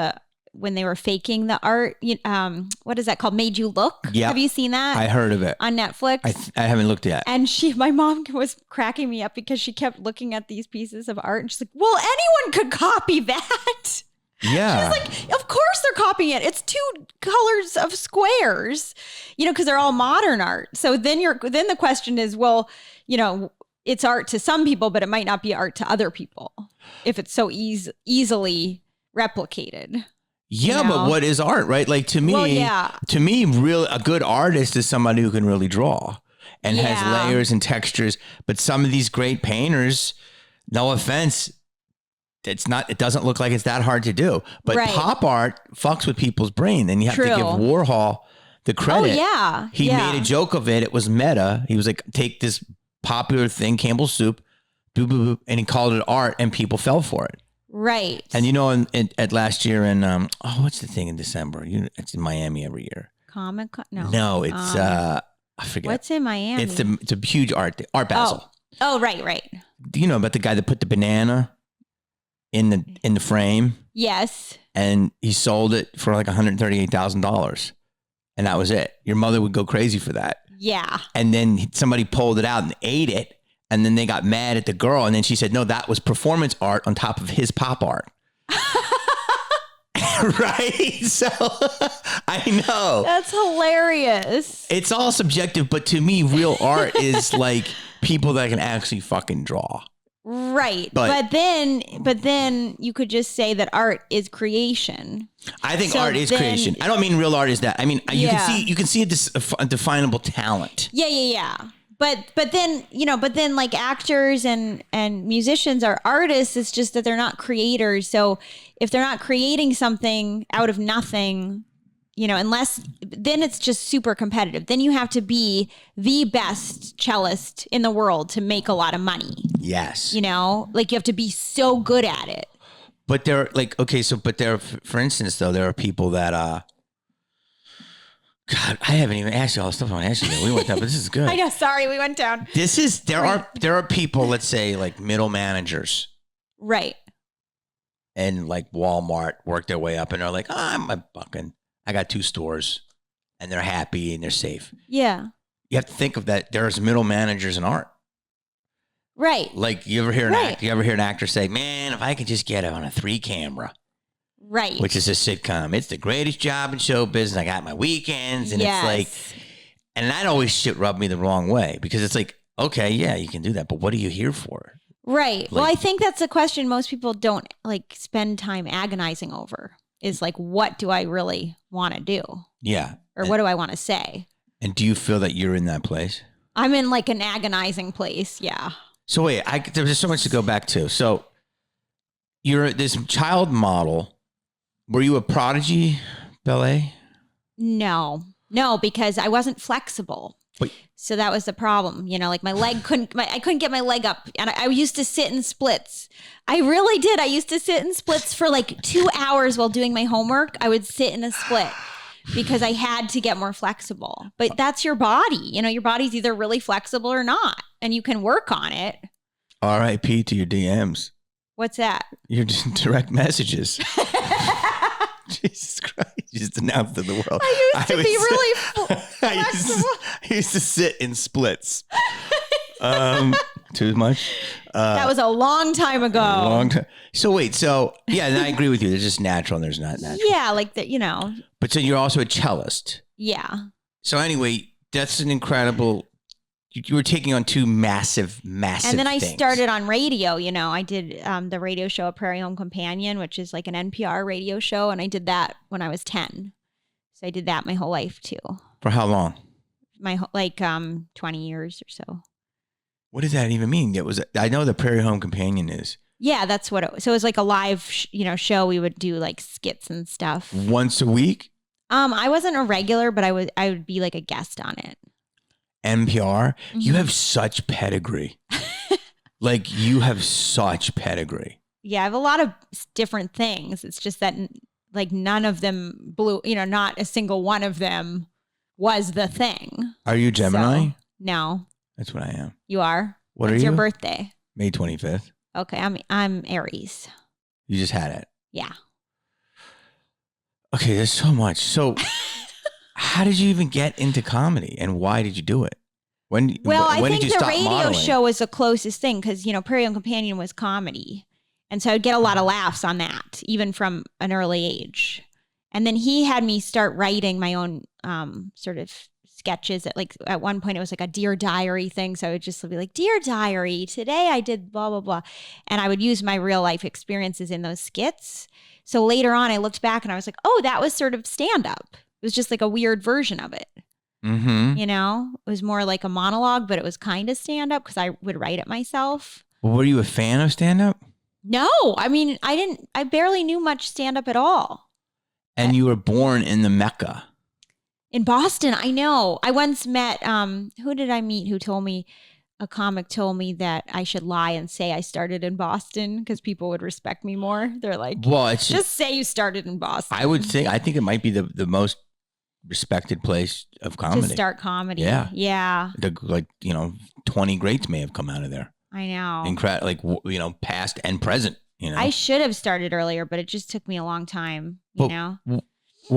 when they were faking the art. What is that called? Made You Look? Yeah. Have you seen that? I heard of it. On Netflix? I haven't looked yet. And my mom was cracking me up because she kept looking at these pieces of art and she's like, well, anyone could copy that. Yeah. She's like, of course they're copying it. It's 2 colors of squares, because they're all modern art. So then the question is, well, it's art to some people, but it might not be art to other people if it's so easily replicated. Yeah, but what is art, right? Like to me, a good artist is somebody who can really draw and has layers and textures. But some of these great painters, no offense, it doesn't look like it's that hard to do. But pop art fucks with people's brain. And you have to give Warhol the credit. Oh, yeah. He made a joke of it. It was meta. He was like, take this popular thing, Campbell's soup, boop, boop, boop, and he called it art and people fell for it. Right. And at last year in, what's the thing in December? It's in Miami every year. Comic-Con? No, it's, I forget. What's in Miami? It's a huge art Basel. Oh, right. Do you know about the guy that put the banana in the frame? Yes. And he sold it for like $138,000. And that was it. Your mother would go crazy for that. Yeah. And then somebody pulled it out and ate it. And then they got mad at the girl. And then she said, no, that was performance art on top of his pop art. Right? So I know. That's hilarious. It's all subjective. But to me, real art is like people that can actually fucking draw. Right. But then you could just say that art is creation. I think art is creation. I don't mean real art is that. I mean, you can see a definable talent. Yeah. But then like actors and musicians are artists. It's just that they're not creators. So if they're not creating something out of nothing, then it's just super competitive. Then you have to be the best cellist in the world to make a lot of money. Yes. Like you have to be so good at it. But for instance, though, there are people that, God, I haven't even asked you all the stuff I want to ask you. We went down, but this is good. I know. Sorry, we went down. There are people, let's say, like middle managers. Right. And like Walmart work their way up and they're like, I got 2 stores and they're happy and they're safe. Yeah. You have to think of that. There's middle managers in art. Right. Like you ever hear an actor say, man, if I could just get it on a 3 camera. Right. Which is a sitcom. It's the greatest job in show business. I got my weekends. And it's like, and that always shit rubbed me the wrong way because it's like, okay, yeah, you can do that. But what are you here for? Right. Well, I think that's a question most people don't like spend time agonizing over is like, what do I really want to do? Yeah. Or what do I want to say? And do you feel that you're in that place? I'm in like an agonizing place. Yeah. So wait, there's just so much to go back to. So you're this child model. Were you a prodigy ballet? No, because I wasn't flexible. Wait. So that was the problem. Like my leg I couldn't get my leg up. And I used to sit in splits. I really did. I used to sit in splits for like 2 hours while doing my homework. I would sit in a split because I had to get more flexible. But that's your body. Your body's either really flexible or not. And you can work on it. R.I.P. to your DMs. What's that? Your direct messages. Jesus Christ. You just announced to the world. I used to be really flexible. I used to sit in splits. Too much? That was a long time ago. A long time. So wait, and I agree with you. There's just natural and there's not natural. Yeah, like that, But so you're also a cellist. Yeah. So anyway, that's an incredible you were taking on two massive And then I things. started on radio. I did the radio show, A Prairie Home Companion, which is like an NPR radio show. And I did that when I was 10. So I did that my whole life too. For how long? 20 years or so. What does that even mean? I know the Prairie Home Companion is. Yeah, that's what it was. So it was like a live, show. We would do like skits and stuff. Once a week? I wasn't a regular, but I would be like a guest on it. NPR? Mm-hmm. You have such pedigree. Like you have such pedigree. Yeah, I have a lot of different things. It's just that like none of them blew, not a single one of them was the thing. Are you Gemini? So, no. That's what I am. You are? What are you? What's your birthday? May 25th. Okay, I'm Aries. You just had it. Yeah. Okay, there's so much. So how did you even get into comedy and why did you do it? When I did think you the stop radio modeling? show was the closest thing because, Prairie Home Companion was comedy. And so I'd get a lot of laughs on that, even from an early age. And then he had me start writing my own sort of sketches. At one point, it was like a Dear Diary thing. So I would just be like, Dear Diary, today I did blah, blah, blah. And I would use my real life experiences in those skits. So later on, I looked back and I was like, oh, that was sort of stand-up. It was just like a weird version of it. Mm-hmm. It was more like a monologue, but it was kind of stand-up because I would write it myself. Well, were you a fan of stand-up? No, I mean, I barely knew much stand-up at all. And you were born in the Mecca. In Boston, I know. I once met, who did I meet who told me, a comic told me that I should lie and say I started in Boston because people would respect me more. They're like, well, it's just say you started in Boston. I think it might be the most respected place of comedy. To start comedy. Yeah. Yeah. 20 greats may have come out of there. I know. Incredible, past and present, I should have started earlier, but it just took me a long time, Well,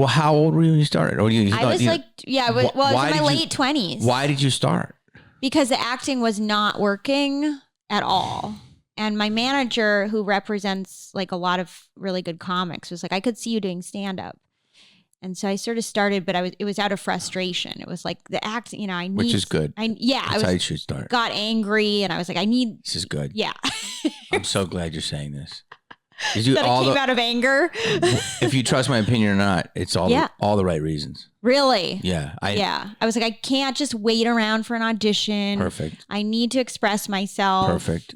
how old were you when you started? Or I was I was in my late 20s. Why did you start? Because the acting was not working at all. And my manager, who represents like a lot of really good comics, was like, I could see you doing stand-up. And so I sort of started, but it was out of frustration. It was like the acting, which is good. That's how you should start. Got angry, and I was like, This is good. Yeah. I'm so glad you're saying this. That it came out of anger. If you trust my opinion or not, it's all the right reasons. Really? Yeah. I was like, I can't just wait around for an audition. Perfect. I need to express myself. Perfect.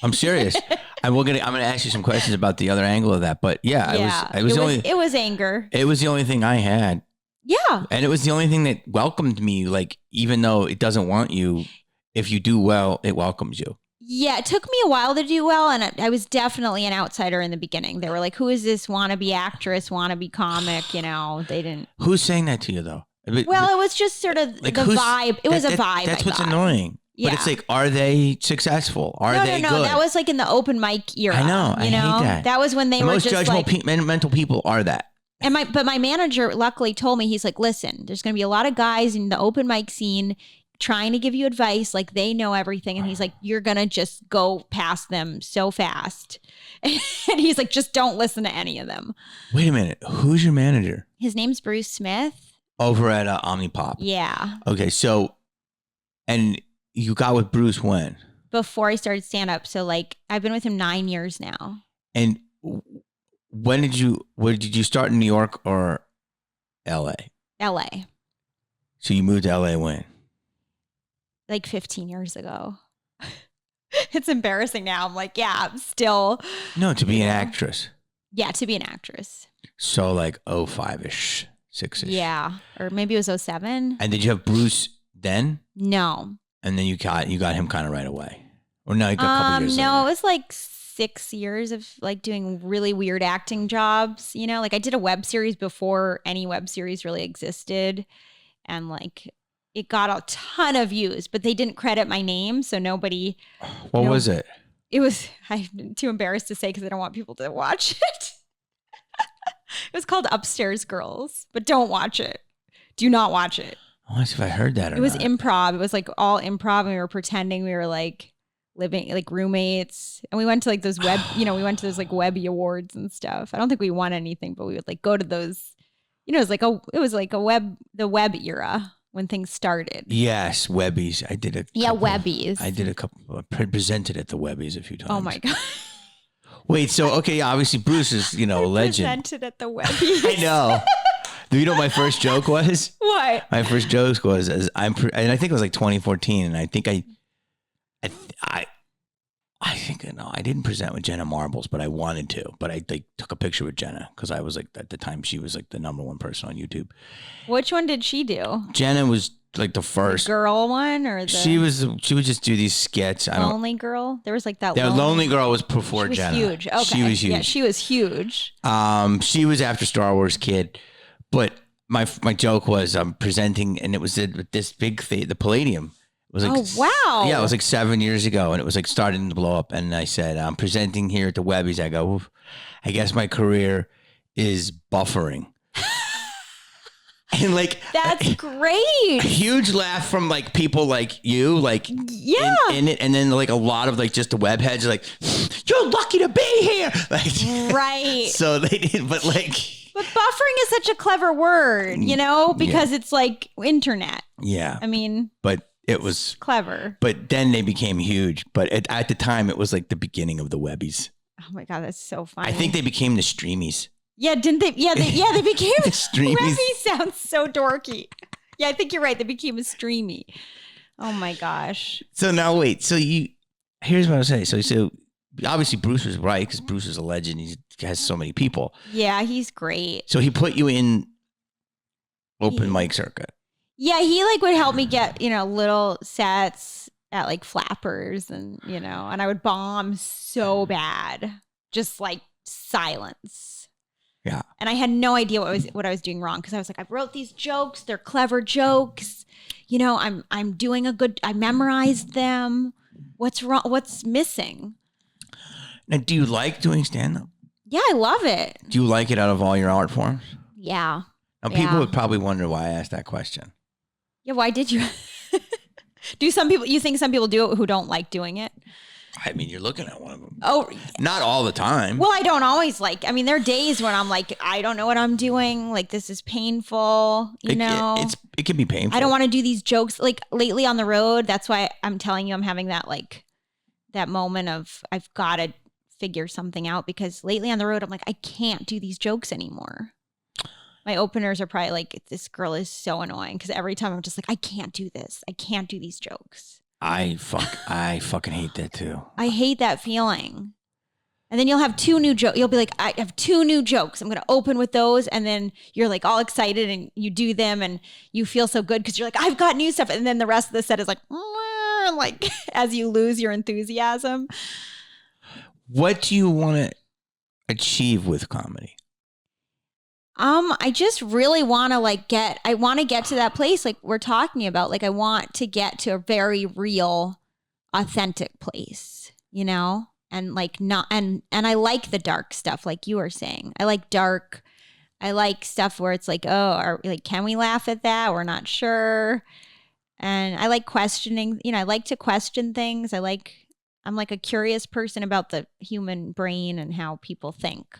I'm serious. I'm gonna ask you some questions about the other angle of that. But it was anger. It was the only thing I had. Yeah. And it was the only thing that welcomed me. Like, even though it doesn't want you, if you do well, it welcomes you. Yeah, it took me a while to do well, and I was definitely an outsider in the beginning. They were like, who is this wannabe actress, wannabe comic? They didn't. Who's saying that to you, though? Well, it was just sort of like the vibe. It was a vibe. That's what's annoying. Yeah. But it's like, are they successful? Are they good? No, that was like in the open mic era. I know. I hate that. That was when they were most just judgmental people are that. And my manager luckily told me, he's like, listen, there's going to be a lot of guys in the open mic scene trying to give you advice, like they know everything. And he's like, you're going to just go past them so fast. And he's like, just don't listen to any of them. Wait a minute. Who's your manager? His name's Bruce Smith. Over at Omnipop. Yeah. Okay. So, and you got with Bruce when? Before I started stand up. So I've been with him 9 years now. And where did you start in New York or LA? LA. So you moved to LA when? 15 years ago. It's embarrassing now. I'm like, yeah, I'm still. No, to be an actress. Yeah, to be an actress. So 05-ish, 6-ish. Yeah. Or maybe it was 07. And did you have Bruce then? No. And then you got him kind of right away. Or no, you got a couple years later. No, it was 6 years of doing really weird acting jobs. I did a web series before any web series really existed. And it got a ton of views, but they didn't credit my name. So nobody. What was it? It was, I'm too embarrassed to say because I don't want people to watch it. It was called Upstairs Girls, but don't watch it. Do not watch it. I want to see if I heard that or not. It was improv. It was all improv, and we were pretending we were living roommates. And we went to those web, we went to those Webby Awards and stuff. I don't think we won anything, but we would go to those, it was the web era. when things started. Yes, Webbies. I did Webbies. I did a couple. Presented at the Webbies a few times. Oh my God. Wait, so okay, obviously Bruce is a legend. Presented at the Webbies. I know. Do you know what my first joke was? What? My first joke was and I think it was like 2014, and I think I didn't present with Jenna Marbles, but I wanted to. But I took a picture with Jenna because I was like, at the time, she was like the #1 person on YouTube. Which one did she do? Jenna was like the first. The girl one or the? She would just do these skits. Lonely girl. There was like that. The lonely girl was before she was Jenna. Huge. Okay. She was huge. Yeah, she was huge. She was after Star Wars Kid, but my joke was I'm presenting, and it was at this big thing, the Palladium. It was like, wow. Yeah, it was like 7 years ago, and it was like starting to blow up. And I said, I'm presenting here at the Webbies. I go, I guess my career is buffering. And like, that's great. A huge laugh from like people like you, like in it, and then like a lot of like just the web heads, like, you're lucky to be here, like, right. So they did, but like. But buffering is such a clever word, because it's like internet. Yeah. I mean, but it was clever. But then they became huge. But at the time, it was like the beginning of the Webbies. Oh my God, that's so funny. I think they became the Streamies. Yeah, didn't they? Yeah, they became the Streamies. Webby sounds so dorky. Yeah, I think you're right. They became a Streamy. Oh my gosh. So now wait. So here's what I was saying. So obviously Bruce was right because Bruce is a legend. He has so many people. Yeah, he's great. So he put you in open mic circuit. Yeah, he like would help me get, little sets at like Flappers and I would bomb so bad. Just like silence. Yeah. And I had no idea what I was doing wrong because I was like, I wrote these jokes, they're clever jokes. I'm doing I memorized them. What's wrong? What's missing? Now, do you like doing stand-up? Yeah, I love it. Do you like it out of all your art forms? Yeah. Now, people would probably wonder why I asked that question. Yeah, why did you? You think some people do it who don't like doing it? I mean, you're looking at one of them. Oh. Not all the time. Well, I don't always there are days when I'm like, I don't know what I'm doing. Like, this is painful, It can be painful. I don't want to do these jokes. Like, lately on the road, that's why I'm telling you I'm having that, like, that moment of I've got to figure something out because lately on the road, I'm like, I can't do these jokes anymore. My openers are probably like, this girl is so annoying because every time I'm just like, I can't do this. I can't do these jokes. I fucking hate that too. I hate that feeling. And then you'll have 2 new jokes. You'll be like, I have 2 new jokes. I'm going to open with those. And then you're like all excited and you do them and you feel so good because you're like, I've got new stuff. And then the rest of the set is like as you lose your enthusiasm. What do you want to achieve with comedy? I just really want to I want to get to that place like we're talking about. Like I want to get to a very real, authentic place, and like not, and I like the dark stuff like you were saying. I like dark. I like stuff where it's like, can we laugh at that? We're not sure. And I like questioning, I like to question things. I'm like a curious person about the human brain and how people think.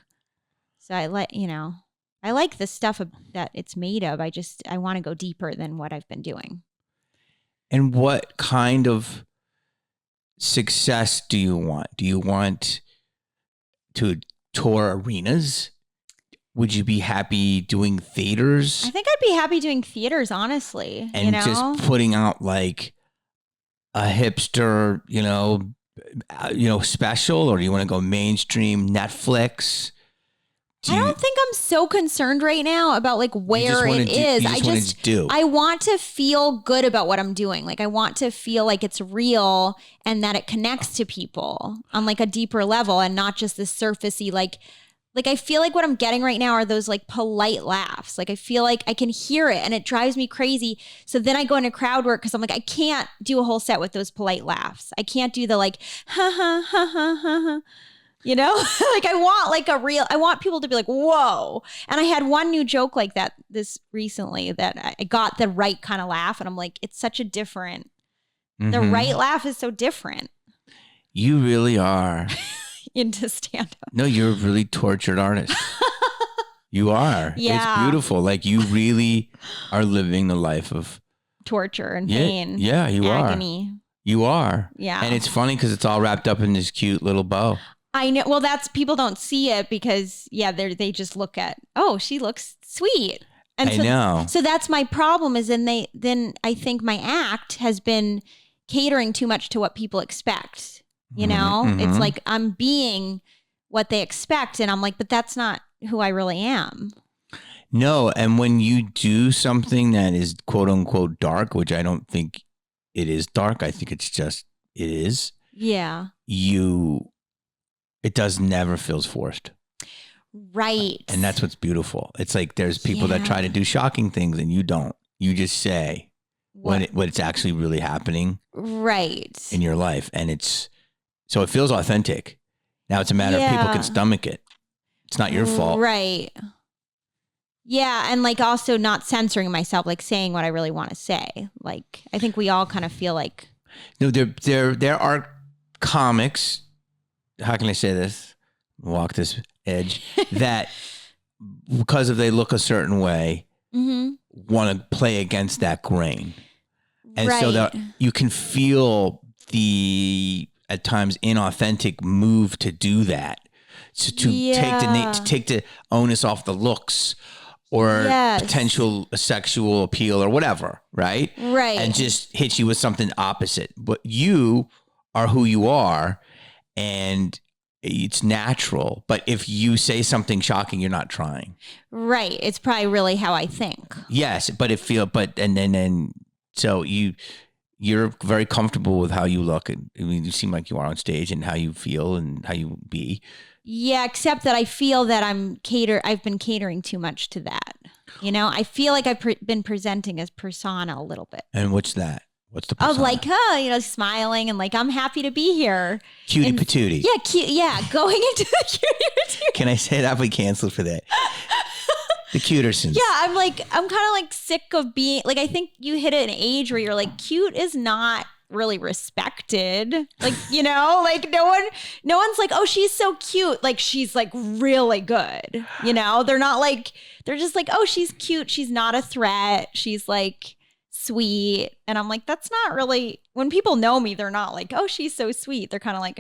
So I like the stuff that it's made of. I want to go deeper than what I've been doing. And what kind of success do you want? Do you want to tour arenas? Would you be happy doing theaters? I think I'd be happy doing theaters, honestly. And just putting out like a hipster, special, or do you want to go mainstream Netflix? I don't think I'm so concerned right now about like where it is. I want to feel good about what I'm doing. Like I want to feel like it's real and that it connects to people on like a deeper level and not just this surfacey like I feel like what I'm getting right now are those like polite laughs. Like I feel like I can hear it and it drives me crazy. So then I go into crowd work because I'm like, I can't do a whole set with those polite laughs. I can't do the like, ha ha ha ha ha ha. Like I want people to be like, whoa. And I had one new joke like that this recently that I got the right kind of laugh. And I'm like, it's such a different, the right laugh is so different. You really are. Into stand-up. No, you're a really tortured artist. You are. Yeah. It's beautiful. Like you really are living the life of torture and pain. Yeah, you agony. are. You are. Yeah. And it's funny because it's all wrapped up in this cute little bow. I know. Well, that's people don't see it because they just look at, oh, she looks sweet. And I know. So that's my problem is then I think my act has been catering too much to what people expect. You know, it's like I'm being what they expect. And I'm like, but that's not who I really am. No. And when you do something that is quote unquote dark, which I don't think it is dark. I think it's just, it is. Yeah. It does never feels forced. Right. And that's what's beautiful. It's like there's people that try to do shocking things and you don't. You just say what it's actually really happening. Right. In your life. And so it feels authentic. Now it's a matter of people can stomach it. It's not your fault. Right. Yeah. And like also not censoring myself, like saying what I really want to say. Like, I think we all kind of feel like. No, there are comics. How can I say this? Walk this edge that because if they look a certain way, want to play against that grain. And so that you can feel the at times inauthentic move to do that. So to take the onus off the looks or potential sexual appeal or whatever, right? Right. And just hit you with something opposite. But you are who you are and it's natural. But if you say something shocking, you're not trying. Right. It's probably really how I think. Yes, but so you're very comfortable with how you look. I mean, you seem like you are on stage and how you feel and how you be. Yeah, except that I feel that I've been catering too much to that. You know, I feel like I've been presenting as persona a little bit. And what's that? What's the persona? Of like, smiling and like, I'm happy to be here. Cutie patootie. Yeah, cute. Yeah, going into the cutie patootie. Can I say that? We canceled for that. The Cutersons. Yeah, I'm kind of like sick of being like, I think you hit an age where you're like, cute is not really respected. Like, you know, like no one's like, oh, she's so cute. Like she's like really good. You know, they're just like, oh, she's cute. She's not a threat. She's like sweet. And I'm like, that's not really, when people know me, they're not like, oh, she's so sweet. They're kind of like,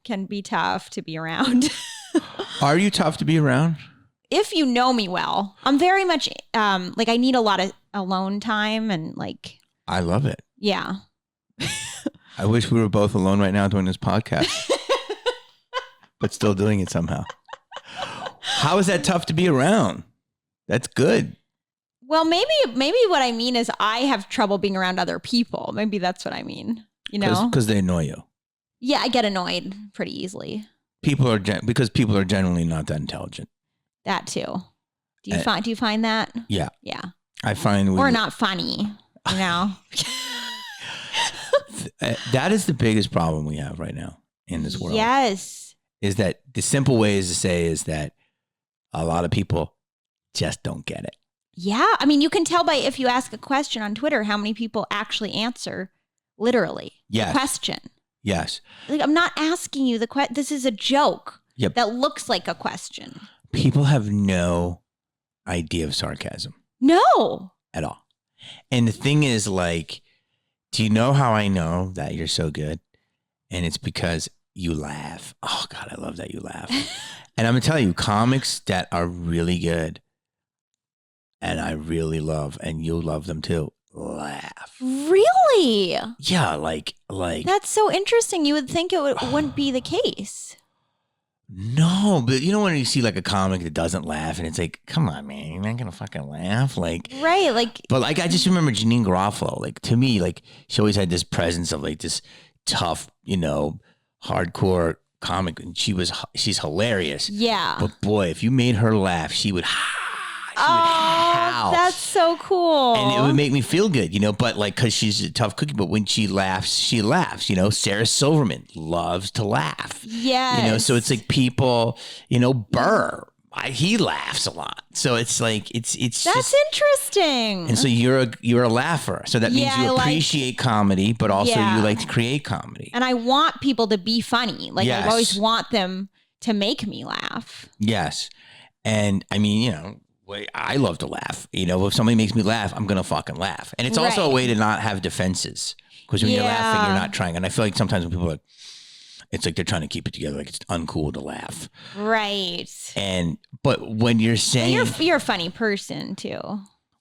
can be tough to be around. Are you tough to be around? If you know me well, I'm very much like I need a lot of alone time and like. I love it. Yeah. I wish we were both alone right now doing this podcast, but still doing it somehow. How is that tough to be around? That's good. Well, maybe what I mean is I have trouble being around other people. Maybe that's what I mean. You know, because they annoy you. Yeah, I get annoyed pretty easily. Because people are generally not that intelligent. That too. Do you find that? Yeah. Yeah. I find or not funny. You know. That is the biggest problem we have right now in this world. Yes. Is that the simple way is to say is that a lot of people just don't get it. Yeah. I mean, you can tell by if you ask a question on Twitter how many people actually answer literally the question. Yes. Like, I'm not asking you the question. This is a joke Yep. that looks like a question. People have no idea of sarcasm. No. At all. And the thing is, like, do you know how I know that you're so good? And it's because you laugh. Oh, God, I love that you laugh. And I'm going to tell you, comics that are really good and I really love, and you'll love them too, laugh. Really? Yeah, like. That's so interesting. You would think it wouldn't be the case. No, but you know when you see like a comic that doesn't laugh and it's like, come on, man, you're not gonna fucking laugh, like right, like. But like I just remember Janine Garofalo, like to me, like she always had this presence of like this tough, you know, hardcore comic, and she's hilarious. Yeah. But boy, if you made her laugh, she would howl. That's so cool. And it would make me feel good, you know, but like, cause she's a tough cookie, but when she laughs, you know. Sarah Silverman loves to laugh. Yeah. You know, so it's like people, you know, Burr, he laughs a lot. So it's like, it's that's just interesting. And so you're a laugher. So that means you appreciate comedy, but also you like to create comedy. And I want people to be funny. Like I always want them to make me laugh. Yes. And I mean, you know, I love to laugh. You know, if somebody makes me laugh, I'm going to fucking laugh. And it's also a way to not have defenses. Because when you're laughing, you're not trying. And I feel like sometimes when people are like, it's like they're trying to keep it together. Like it's uncool to laugh. Right. But when you're saying... You're a funny person too.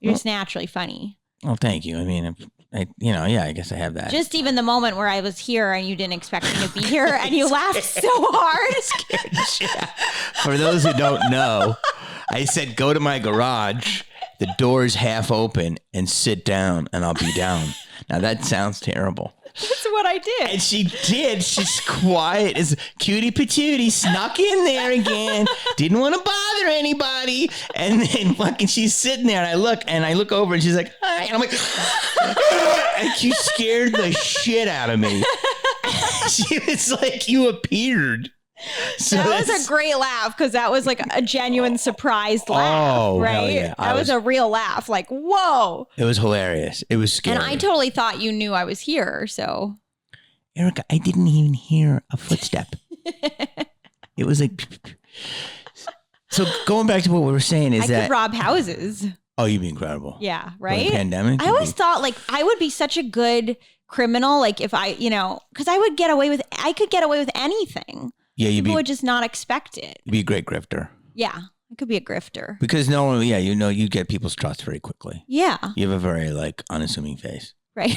You're just naturally funny. Well, thank you. I mean, I guess I have that. Just even the moment where I was here and you didn't expect me to be here and you laughed so hard. For those who don't know, I said, go to my garage, the door's half open, and sit down, and I'll be down. Now, that sounds terrible. That's what I did. And she did. She's quiet as cutie patootie, snuck in there again. Didn't want to bother anybody. And then fucking she's sitting there, and I look over, and she's like, hi. And I'm like, and she scared the shit out of me. She was like, you appeared. So that was a great laugh because that was like a genuine surprised laugh, right? Yeah. That was a real laugh. Like, whoa. It was hilarious. It was scary. And I totally thought you knew I was here. So, Erica, I didn't even hear a footstep. It was like. So going back to what we were saying is I could rob houses. Oh, you'd be incredible. Yeah, right? During the pandemic? I always thought like I would be such a good criminal. Like if I, because I could get away with anything. Yeah, people would just not expect it. You'd be a great grifter. Yeah, I could be a grifter. Because you get people's trust very quickly. Yeah. You have a very unassuming face. Right.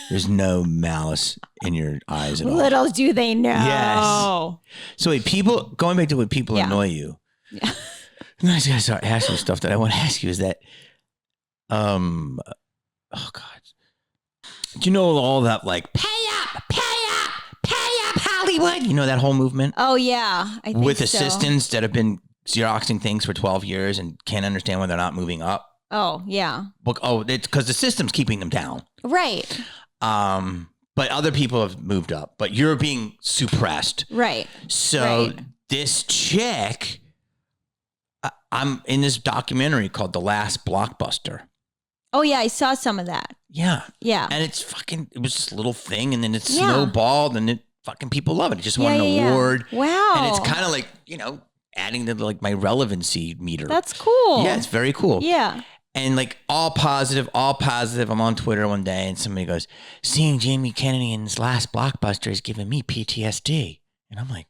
There's no malice in your eyes at all. Little do they know. Yes. So wait, going back to what people annoy you. Yeah. And I gotta start asking stuff that I want to ask you is that, oh God. Do you know all that pay up, Hollywood? You know that whole movement? Oh, yeah. I think with assistants that have been Xeroxing things for 12 years and can't understand why they're not moving up. Oh, yeah. It's because the system's keeping them down. Right. But other people have moved up, but you're being suppressed. Right. So this chick, I'm in this documentary called The Last Blockbuster. Oh, yeah. I saw some of that. Yeah. Yeah. And it was this little thing and then it snowballed and fucking people love it. It just won an award. Wow. And it's kind of like, adding to my relevancy meter. That's cool. Yeah, it's very cool. Yeah. And all positive. I'm on Twitter one day and somebody goes, seeing Jamie Kennedy in this Last Blockbuster is giving me PTSD. And I'm like,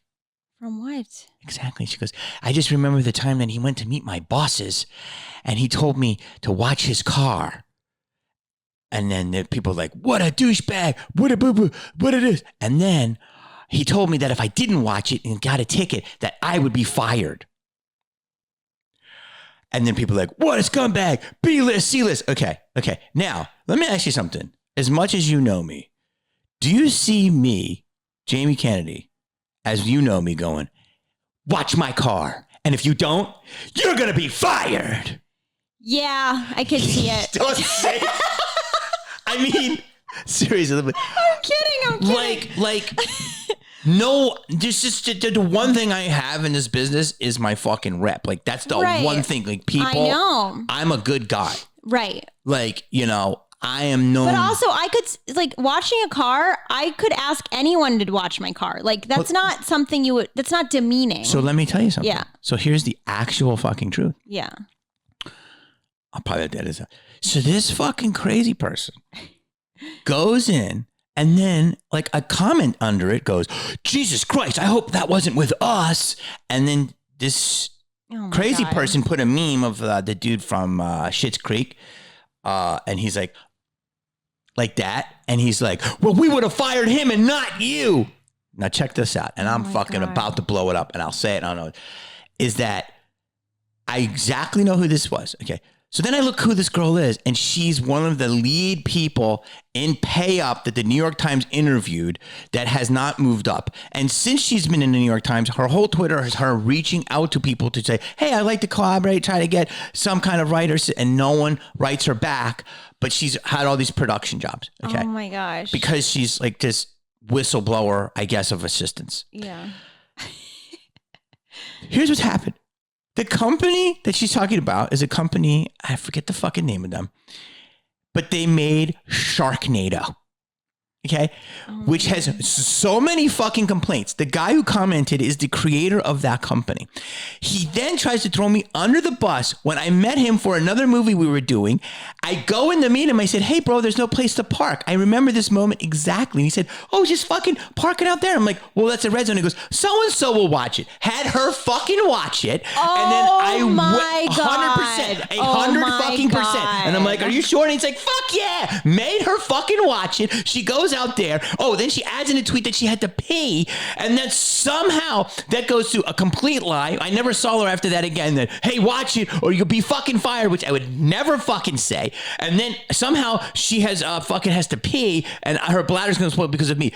from what? Exactly. She goes, I just remember the time that he went to meet my bosses and he told me to watch his car. And then the people are like, what a douchebag, what a boo-boo, what it is. And then he told me that if I didn't watch it and got a ticket, that I would be fired. And then people are like, what a scumbag, B-list, C-list. Okay. Now, let me ask you something. As much as you know me, do you see me, Jamie Kennedy, as you know me going, watch my car. And if you don't, you're going to be fired. Yeah, I could see it. Don't say it. I mean, seriously. I'm kidding. No, just the one thing I have in this business is my fucking rep. That's the one thing. People, I know. I'm a good guy. Right. I am known. But also, I could, watching a car, I could ask anyone to watch my car. That's not something that's not demeaning. So let me tell you something. Yeah. So here's the actual fucking truth. Yeah. I'll probably edit this out. So this fucking crazy person goes in and then a comment under it goes, Jesus Christ, I hope that wasn't with us. And then this crazy person put a meme of the dude from Schitt's Creek. And he's like that. And he's like, well, we would have fired him and not you. Now check this out. And I'm fucking about to blow it up. And I'll say it. I don't know. Is that I exactly know who this was. Okay. So then I look who this girl is. And she's one of the lead people in Pay Up that the New York Times interviewed that has not moved up. And since she's been in the New York Times, her whole Twitter is her reaching out to people to say, hey, I'd like to collaborate, try to get some kind of writer. And no one writes her back. But she's had all these production jobs. Okay. Oh my gosh. Because she's this whistleblower, I guess, of assistance. Yeah. Here's what's happened. The company that she's talking about is a company, I forget the fucking name of them, but they made Sharknado. Okay. Which has so many fucking complaints. The guy who commented is the creator of that company. He then tries to throw me under the bus when I met him for another movie we were doing. I go in to meet him. I said, hey, bro, there's no place to park. I remember this moment exactly. And he said, oh, just fucking park it out there. I'm like, well, that's a red zone. He goes, so-and-so will watch it. Had her fucking watch it. And then I my went 100%, God. 100 fucking God. percent. And I'm like, are you sure? And he's like, fuck yeah. Made her fucking watch it. She goes out there. Oh, then she adds in a tweet that she had to pee. And then somehow that goes to a complete lie. I never saw her after that again. That, hey, watch it or you'll be fucking fired, which I would never fucking say. And then somehow she has to pee and her bladder's going to explode because of me.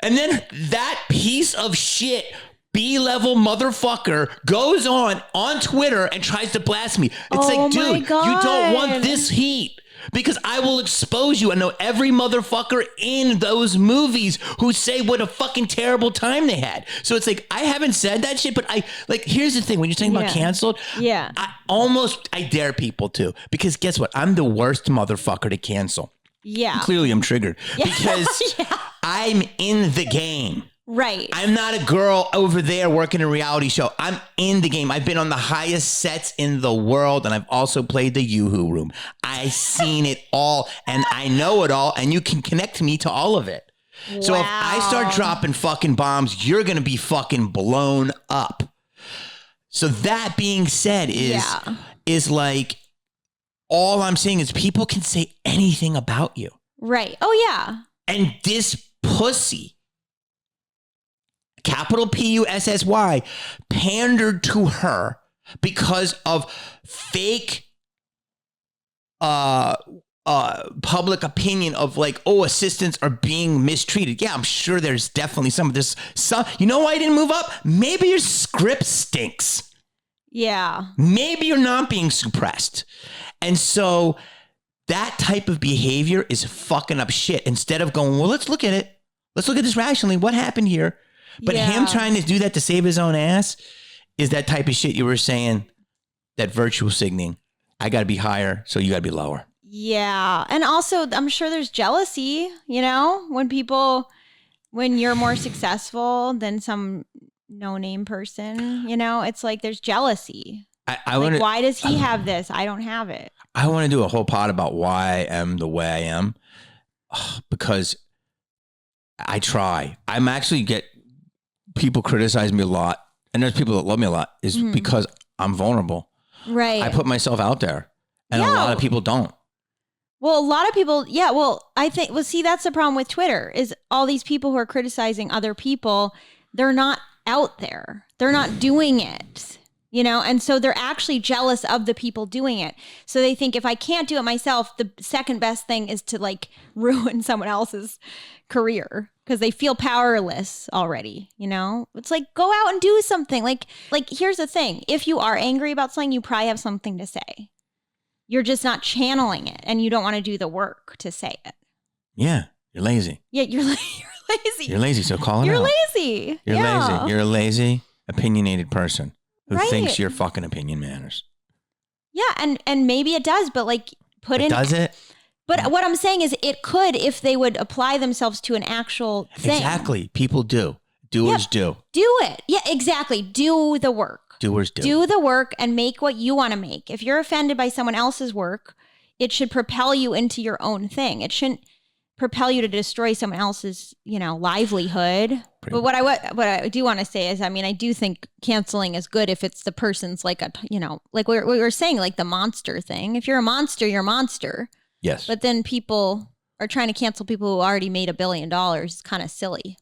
And then that piece of shit B-level motherfucker goes on Twitter and tries to blast me. It's like, dude, you don't want this heat. Because I will expose you. I know every motherfucker in those movies who say what a fucking terrible time they had. So it's like, I haven't said that shit, but here's the thing. When you're talking about canceled, I dare people to. Because guess what? I'm the worst motherfucker to cancel. Yeah. Clearly I'm triggered. Because I'm in the game. Right. I'm not a girl over there working a reality show. I'm in the game. I've been on the highest sets in the world, and I've also played the Yoo-Hoo Room. I've seen it all, and I know it all, and you can connect me to all of it. Wow. So if I start dropping fucking bombs, you're going to be fucking blown up. So that being said is like, all I'm saying is people can say anything about you. Right. Oh, yeah. And this pussy, capital P-U-S-S-Y, pandered to her because of fake public opinion of like, oh, assistants are being mistreated. Yeah, I'm sure there's definitely some of this. You know why I didn't move up? Maybe your script stinks. Yeah. Maybe you're not being suppressed. And so that type of behavior is fucking up shit. Instead of going, well, let's look at it. Let's look at this rationally. What happened here? But him trying to do that to save his own ass is that type of shit you were saying, that virtual signaling. I got to be higher, so you got to be lower. Yeah. And also, I'm sure there's jealousy, when you're more successful than some no-name person, it's like there's jealousy. Why does he have this? I don't have it. I want to do a whole pod about why I am the way I am, because I try. I'm actually people criticize me a lot, and there's people that love me a lot, is because I'm vulnerable. Right. I put myself out there, and a lot of people don't. Well, a lot of people, I think, that's the problem with Twitter, is all these people who are criticizing other people, they're not out there. They're not doing it, and so they're actually jealous of the people doing it. So they think, if I can't do it myself, the second best thing is to like ruin someone else's career, because they feel powerless already. It's like, go out and do something. Like here's the thing. If you are angry about something, you probably have something to say. You're just not channeling it, and you don't want to do the work to say it. Yeah. You're lazy. Yeah. You're lazy. You're lazy. So call it out. You're lazy. You're lazy. You're a lazy, opinionated person who thinks your fucking opinion matters. Yeah. And maybe it does, but Does it? But what I'm saying is, it could, if they would apply themselves to an actual thing. Exactly. People do. Doers do. Do it. Yeah, exactly. Do the work. Doers do. Do the work and make what you want to make. If you're offended by someone else's work, it should propel you into your own thing. It shouldn't propel you to destroy someone else's, livelihood. But what I do want to say is, I do think canceling is good if it's the person's like like we were saying, like the monster thing. If you're a monster, you're a monster. Yes. But then people are trying to cancel people who already made $1 billion. It's kind of silly.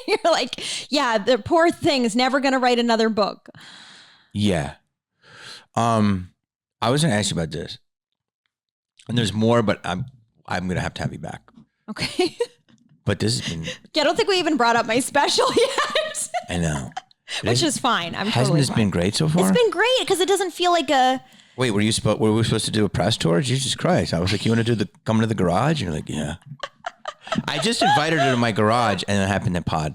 You're like, yeah, the poor thing is never going to write another book. Yeah. I was going to ask you about this. And there's more, but I'm going to have you back. Okay. But this has been... I don't think we even brought up my special yet. I know. Which is fine. Hasn't this been great so far? It's been great because it doesn't feel like a... Wait, were we supposed to do a press tour? Jesus Christ. I was like, you want to come to the garage? And you're like, yeah. I just invited her to my garage, and it happened to pod.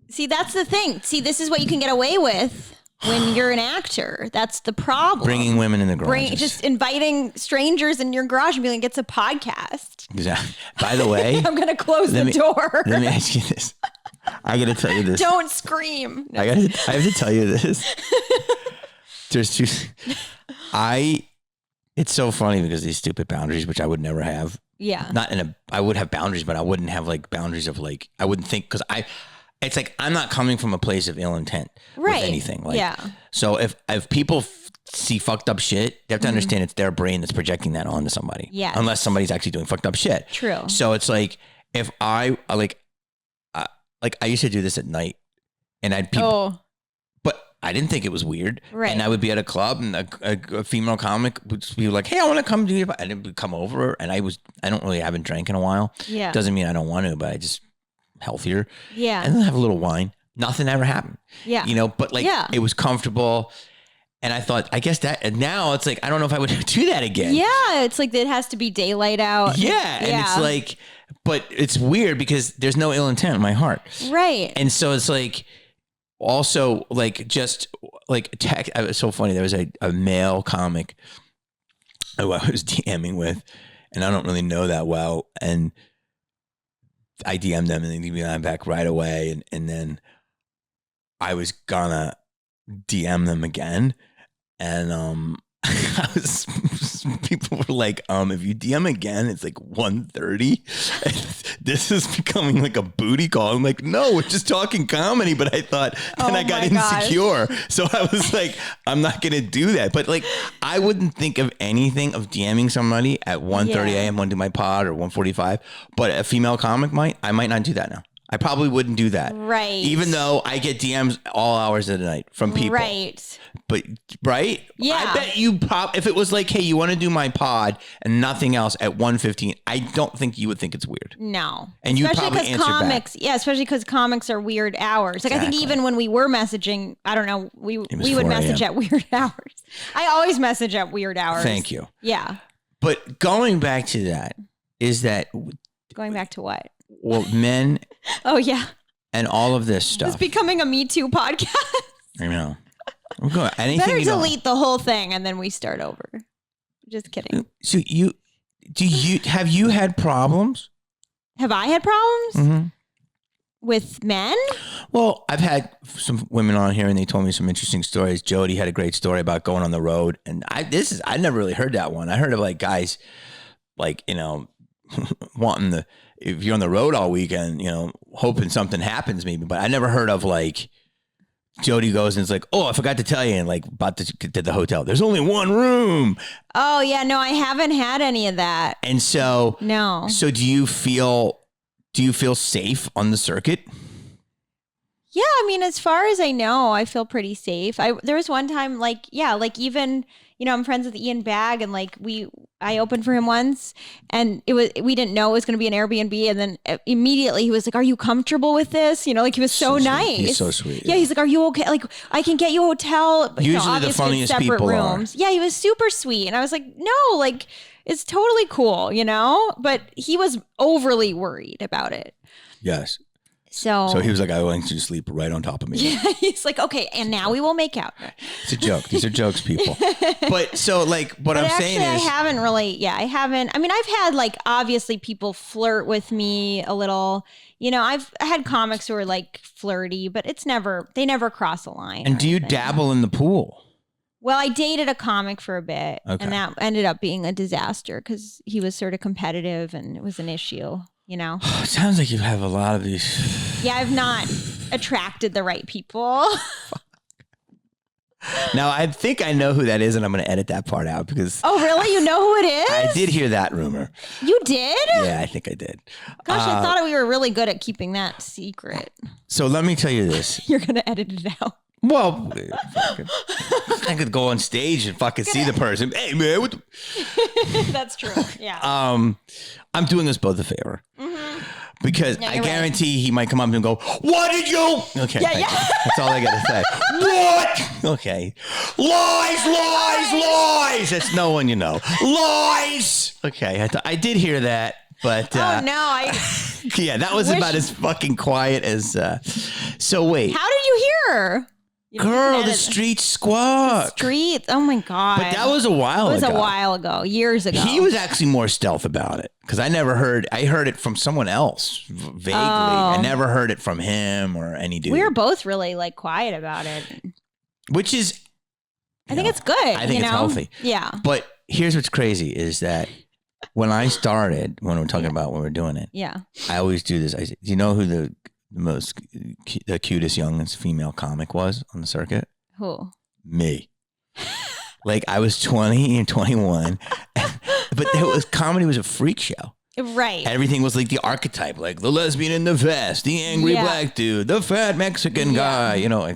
See, that's the thing. See, this is what you can get away with when you're an actor. That's the problem. Bringing women in the garage. Just inviting strangers in your garage and being like, it's a podcast. Exactly. By the way, I'm going to close the door. Let me ask you this. I got to tell you this. Don't scream. No. I have to tell you this. There's two. It's so funny because these stupid boundaries, which I would never have. Yeah. I would have boundaries, but I wouldn't have like boundaries of like, I wouldn't think, because it's like, I'm not coming from a place of ill intent with anything. Like, yeah. So if people see fucked up shit, they have to understand it's their brain that's projecting that onto somebody. Yeah. Unless somebody's actually doing fucked up shit. True. So it's like, if I used to do this at night and but I didn't think it was weird. Right. And I would be at a club and a female comic would be like, hey, I want to come to you. And it would come over and I haven't drank in a while. Yeah. Doesn't mean I don't want to, but I just healthier. Yeah. And then have a little wine. Nothing ever happened. Yeah. But like it was comfortable. And I thought, I guess that, and now it's like, I don't know if I would do that again. Yeah. It's like, it has to be daylight out. Yeah. And it's like, but it's weird because there's no ill intent in my heart. Right. And so it's like, also like just like tech. It was so funny. There was a male comic who I was DMing with, and I don't really know that well. And I DM'd them and they gave me back right away. And then I was gonna DM them again. And people were like, if you DM again, it's like 1:30. This is becoming like a booty call. I'm like, no, we're just talking comedy. But I thought, then I got insecure. So I was like, I'm not going to do that. But like, I wouldn't think of anything of DMing somebody at 1:30 a.m. when I do my pod or 1:45. But a female comic I might not do that now. I probably wouldn't do that. Right. Even though I get DMs all hours of the night from people. Right. But, right? Yeah. I bet you if it was like, hey, you want to do my pod and nothing else at 1:15, I don't think you would think it's weird. No. And you probably answer comics, back. Yeah, especially because comics are weird hours. Like, I think even when we were messaging, I don't know, we would message at weird hours. I always message at weird hours. Thank you. Yeah. But going back to that, is that... Going back to what? Well, men... Oh, yeah. And all of this stuff. It's becoming a Me Too podcast. I know. I'm going. Better delete the whole thing and then we start over. Just kidding. So have you had problems? Have I had problems? Mm-hmm. With men? Well, I've had some women on here and they told me some interesting stories. Jody had a great story about going on the road. And I never really heard that one. I heard of like guys like, wanting if you're on the road all weekend, hoping something happens maybe. But I never heard of like Jody goes and it's like, oh, I forgot to tell you, and like about to get to the hotel. There's only one room. Oh yeah, no, I haven't had any of that. And so no. So do you feel safe on the circuit? Yeah, I mean, as far as I know, I feel pretty safe. There was one time, even I'm friends with Ian Bagg, and I opened for him once, and we didn't know it was going to be an Airbnb, and then immediately he was like, "Are you comfortable with this?" He was so nice. He's so sweet. Yeah, he's like, "Are you okay? Like, I can get you a hotel." But, usually the funniest separate people rooms. are. Yeah, he was super sweet, and I was like, "No, like, it's totally cool," But he was overly worried about it. Yes. So he was like, I want you to sleep right on top of me. Yeah, he's like, okay, and now we will make out. It's a joke. These are jokes, people. But so what I'm saying is, I haven't really. I mean, I've had obviously people flirt with me a little. I've had comics who are flirty, but they never cross a line. And do you dabble in the pool? Well, I dated a comic for a bit, and that ended up being a disaster because he was sort of competitive, and it was an issue. It sounds like you have a lot of these. Yeah, I've not attracted the right people. Now, I think I know who that is, and I'm going to edit that part out because... Oh, really? You know who it is? I did hear that rumor. You did? Yeah, I think I did. Gosh, I thought we were really good at keeping that secret. So let me tell you this. You're going to edit it out. Well, I could go on stage and fucking see the person. Hey, man. That's true. Yeah. I'm doing us both a favor. Mm-hmm. Because I guarantee he might come up and go, what did you? Okay. Yeah. That's all I got to say. What? Okay. Lies. That's no one you know. Lies. Okay. I did hear that. But oh no, yeah, that was about as fucking quiet as. So wait. How did you hear? Girl, the street squawk. Street. Oh my God. But that was a while ago. It was a while ago, years ago. He was actually more stealth about it because I heard it from someone else vaguely. I never heard it from him or any dude. We were both really like quiet about it. Which is, I think it's good. I think it's healthy. Yeah. But here's what's crazy is that when I started, when we're talking about when we're doing it, I always do this. I say, do you know who the cutest youngest female comic was on the circuit? Who? Me. Like I was 20 and 21, but comedy was a freak show. Right. Everything was like the archetype, like the lesbian in the vest, the angry black dude, the fat Mexican guy, you know,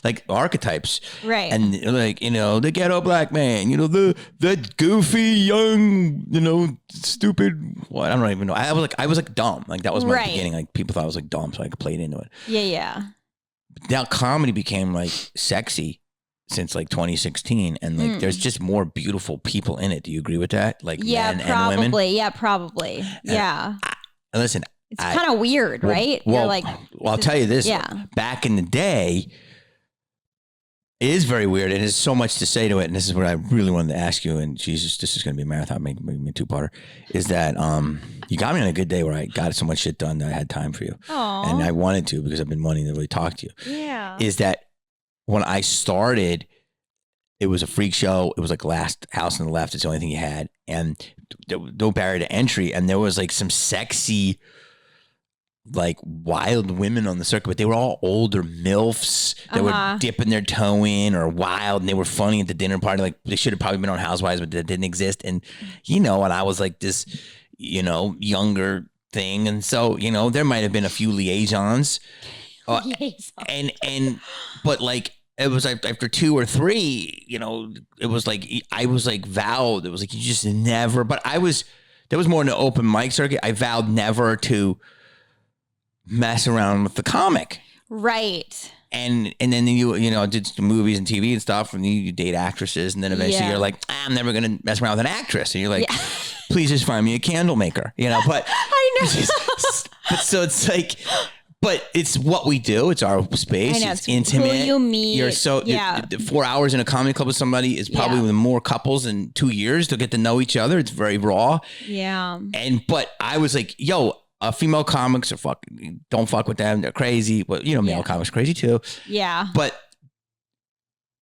like archetypes. Right. And like, you know, the ghetto black man, you know, the goofy young, you know, stupid, what? I don't even know. I was like dumb. Like that was my beginning. Like people thought I was like dumb, so I played into it. Yeah. Now comedy became like sexy since like 2016, and like there's just more beautiful people in it. Do you agree with that? Like men and women? Yeah, probably. Yeah. Listen, it's kind of weird, right? Well, you're like, I'll tell you this. Yeah. Back in the day, it is very weird, and there's so much to say to it. And this is what I really wanted to ask you. And Jesus, this is going to be a marathon, maybe a two-parter. Is that you got me on a good day where I got so much shit done that I had time for you, and I wanted to because I've been wanting to really talk to you. Yeah. Is that when I started, it was a freak show. It was like last house on the left. It's the only thing you had. And there was no barrier to entry. And there was like some sexy, like wild women on the circuit, but they were all older MILFs that were dipping their toe in or wild. And they were funny at the dinner party. Like they should have probably been on Housewives, but that didn't exist. And, you know, and I was like this, you know, younger thing. And so, you know, there might have been a few liaisons. But like, it was like after 2 or 3, you know, it was like, I was like vowed. It was like, you just never, but there was more in the open mic circuit. I vowed never to mess around with the comic. Right. And then you know, did some movies and TV and stuff, and you date actresses. And then eventually you're like, I'm never going to mess around with an actress. And you're like, please just find me a candle maker, you know, but I know. but so it's like, but it's what we do. It's our space. It's intimate. Who you meet. You're 4 hours in a comedy club with somebody is probably with more couples in 2 years to get to know each other. It's very raw. Yeah. But I was like, yo, female comics are fucking, don't fuck with them. They're crazy. But you know, male comics are crazy too. Yeah. But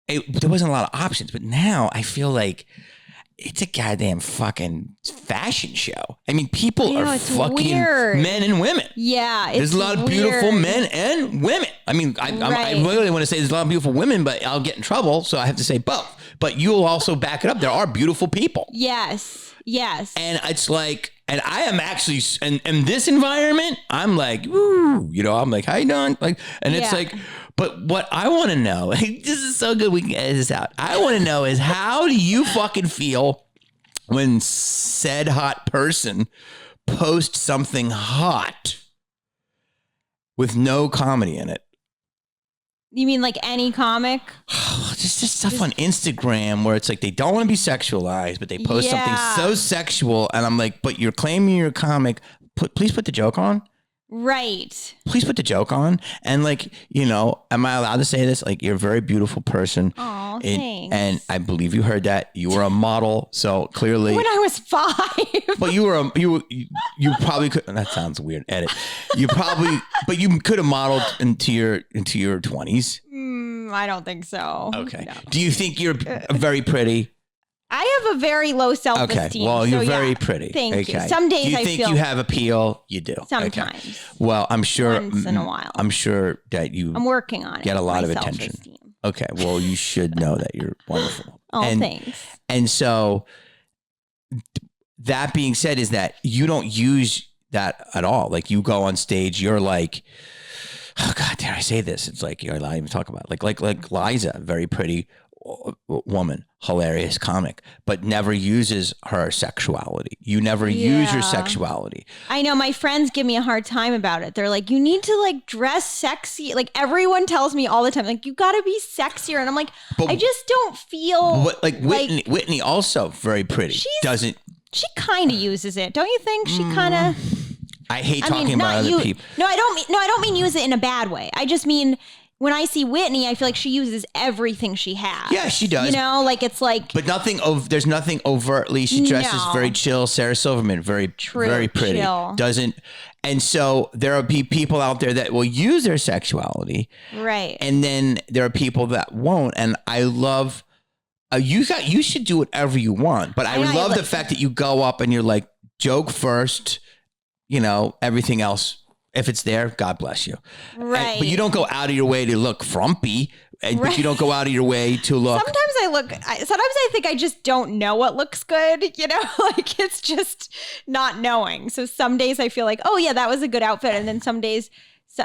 there wasn't a lot of options. But now I feel like it's a goddamn fucking fashion show. I mean, people are fucking men and women. Yeah. There's a lot of beautiful men and women. I mean, I really want to say there's a lot of beautiful women, but I'll get in trouble. So I have to say both. But you'll also back it up. There are beautiful people. Yes. Yes. And it's like, and I am actually, in this environment, I'm like, ooh, you know, I'm like, how you doing? Like, and it's like, but what I want to know, this is so good, we can edit this out. I want to know is how do you fucking feel when said hot person posts something hot with no comedy in it? You mean like any comic? Just stuff on Instagram where it's like they don't want to be sexualized, but they post something so sexual, and I'm like, but you're claiming you're a comic. Please put the joke on. Right. Please put the joke on. And like, you know, am I allowed to say this? Like, you're a very beautiful person. Oh, thanks. And I believe you heard that. You were a model, so clearly. When I was 5. But you probably could. That sounds weird. Edit. You probably, but you could have modeled into your 20s. I don't think so. Okay. No. Do you think you're very pretty? I have a very low self-esteem. Okay. Well, you're very pretty. Thank you. Some days do you think you have appeal? You do. Sometimes. Okay. Well, I'm sure. Once in a while. I'm sure that I'm working on it. Get a lot of attention. Okay. Well, you should know that you're wonderful. Thanks. And so, that being said, is that you don't use that at all. Like you go on stage, you're like, oh God, dare I say this? It's like you're allowed to even talk about it. Like Liza, very pretty woman, hilarious comic, but never uses her sexuality. You never use your sexuality. I know my friends give me a hard time about it. They're like, you need to like dress sexy. Like everyone tells me all the time, like you got to be sexier. And I'm like, I just don't feel like Whitney also very pretty. She kind of uses it. Don't you think she kind of, I hate talking about other people. No, I don't mean use it in a bad way. I just mean when I see Whitney, I feel like she uses everything she has. Yeah, she does. You know, like it's like. But there's nothing overtly. She dresses very chill. Sarah Silverman, very pretty. Chill. And so there will be people out there that will use their sexuality. Right. And then there are people that won't. And I love, you should do whatever you want. But I love the fact that you go up and you're like, joke first, everything else. If it's there, God bless you. Right. But you don't go out of your way to look frumpy. But you don't go out of your way to look. Sometimes I think I just don't know what looks good. Like it's just not knowing. So some days I feel like, oh yeah, that was a good outfit. And then some days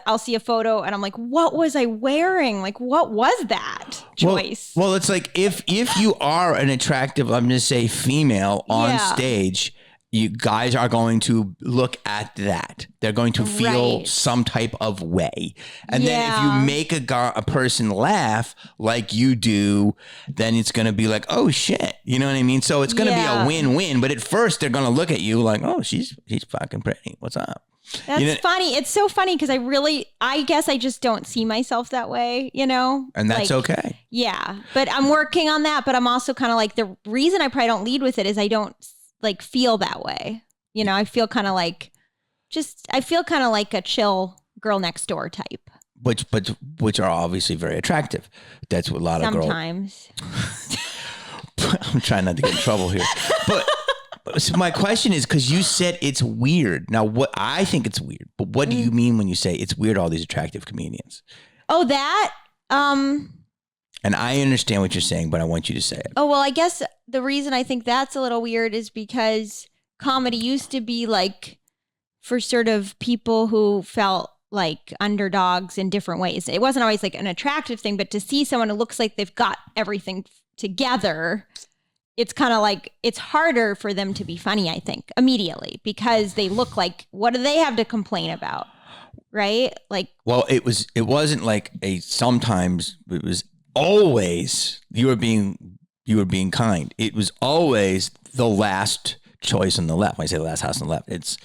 I'll see a photo and I'm like, what was I wearing? Like, what was that choice? Well, it's like if you are an attractive, I'm going to say female on stage, you guys are going to look at that. They're going to feel some type of way. And then if you make a person laugh like you do, then it's going to be like, oh shit. You know what I mean? So it's going to be a win-win. But at first they're going to look at you like, oh, she's fucking pretty. What's up? That's funny. It's so funny because I guess I just don't see myself that way, And that's okay. Yeah. But I'm working on that. But I'm also kind of like, the reason I probably don't lead with it is I don't like feel that way. I feel kind of like a chill girl next door type. Which are obviously very attractive. That's what a lot of girls. Sometimes. I'm trying not to get in trouble here. But so my question is, because you said it's weird. Now, what I think it's weird, but what do you mean when you say it's weird, all these attractive comedians? Oh, that? And I understand what you're saying, but I want you to say it. Oh, well, I guess the reason I think that's a little weird is because comedy used to be like for sort of people who felt like underdogs in different ways. It wasn't always like an attractive thing, but to see someone who looks like they've got everything together, it's kind of like it's harder for them to be funny, I think, immediately, because they look like, what do they have to complain about? Right? Like, well, it wasn't like sometimes it was always you were being kind. It was always the last choice on the left. When I say the last house on the left, it's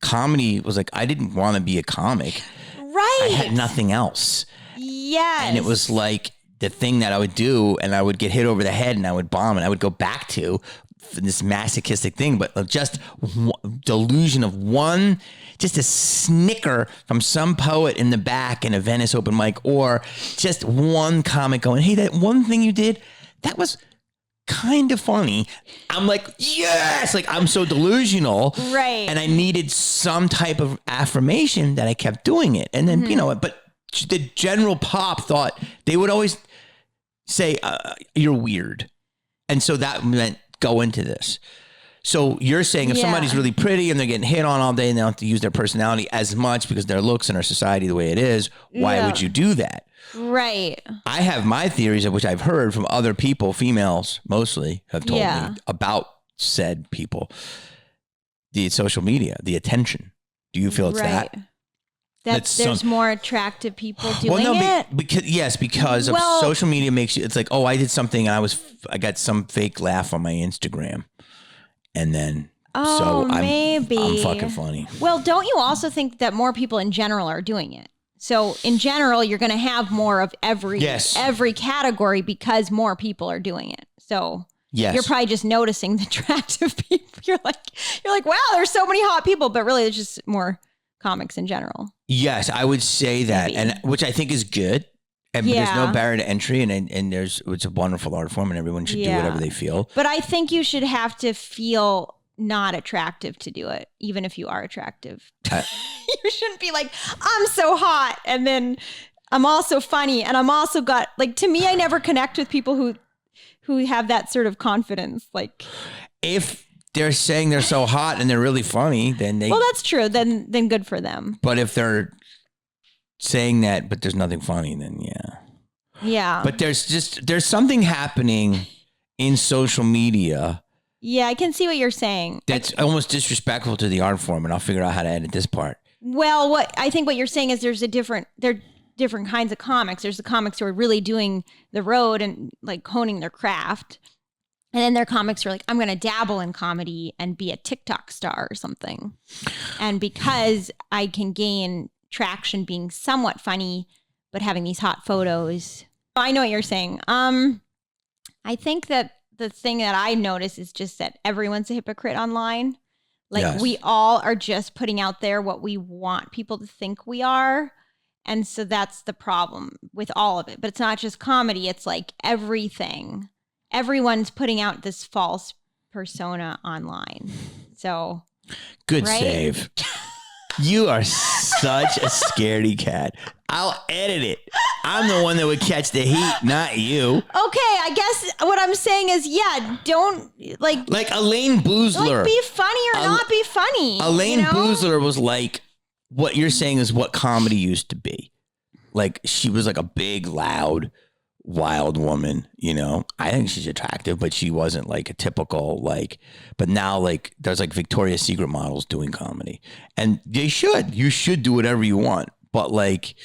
comedy was like, I didn't want to be a comic. Right. I had nothing else. Yes. And it was like the thing that I would do, and I would get hit over the head and I would bomb and I would go back to this masochistic thing, but just delusion of just a snicker from some poet in the back in a Venice open mic, or just one comic going, hey, that one thing you did, that was kind of funny. I'm like, yes, like I'm so delusional. Right. And I needed some type of affirmation that I kept doing it. And then, but the general pop thought they would always say, you're weird. And so that meant go into this. So you're saying if somebody's really pretty and they're getting hit on all day and they don't have to use their personality as much because their looks in our society the way it is, why would you do that? Right. I have my theories of which I've heard from other people, females mostly, have told me about said people. The social media, the attention. Do you feel it's that? There's more attractive people doing it. Because of social media makes you. It's like, oh, I did something and I got some fake laugh on my Instagram, and then I'm fucking funny. Well, don't you also think that more people in general are doing it? So in general, you're going to have more of every category because more people are doing it. So you're probably just noticing the attractive people. You're like, wow, there's so many hot people, but really, there's just more comics in general. Yes, I would say that, and which I think is good. And there's no barrier to entry, and it's a wonderful art form, and everyone should do whatever they feel. But I think you should have to feel not attractive to do it, even if you are attractive. You shouldn't be like, I'm so hot, and then I'm also funny, and I'm also got, like, to me, I never connect with people who have that sort of confidence. Like, if they're saying they're so hot and they're really funny, then they... Well, that's true. Then good for them. But if they're saying that, but there's nothing funny, then yeah. But there's something happening in social media. Yeah, I can see what you're saying. That's almost disrespectful to the art form, and I'll figure out how to edit this part. Well, I think what you're saying is there are different kinds of comics. There's the comics who are really doing the road and like honing their craft. And then there are comics who are like, I'm going to dabble in comedy and be a TikTok star or something. And because I can gain traction being somewhat funny, but having these hot photos. I know what you're saying. I think that the thing that I notice is just that everyone's a hypocrite online. Like we all are just putting out there what we want people to think we are. And so that's the problem with all of it. But it's not just comedy. It's like everything. Everyone's putting out this false persona online. So good save. You are such a scaredy cat. I'll edit it. I'm the one that would catch the heat, not you. Okay, I guess what I'm saying is, don't like Elaine Boozler. Like be funny or not be funny. Elaine Boozler was like, what you're saying is what comedy used to be. Like she was like a big, loud, wild woman, I think she's attractive, but she wasn't like a typical but now like there's like Victoria's Secret models doing comedy, and you should do whatever you want, but like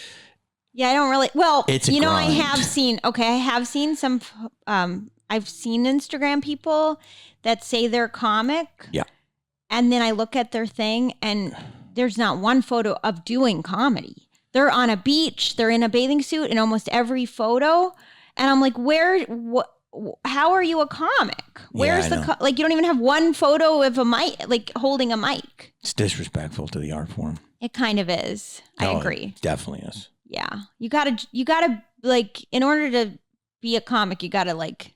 I don't really it's a grind. I have seen some I've seen Instagram people that say they're comic, and then I look at their thing and there's not one photo of doing comedy. They're on a beach, they're in a bathing suit in almost every photo. And I'm like, how are you a comic? Where's you don't even have one photo of a mic, like holding a mic. It's disrespectful to the art form. It kind of is. I agree. It definitely is. Yeah. You gotta like, in order to be a comic, you gotta like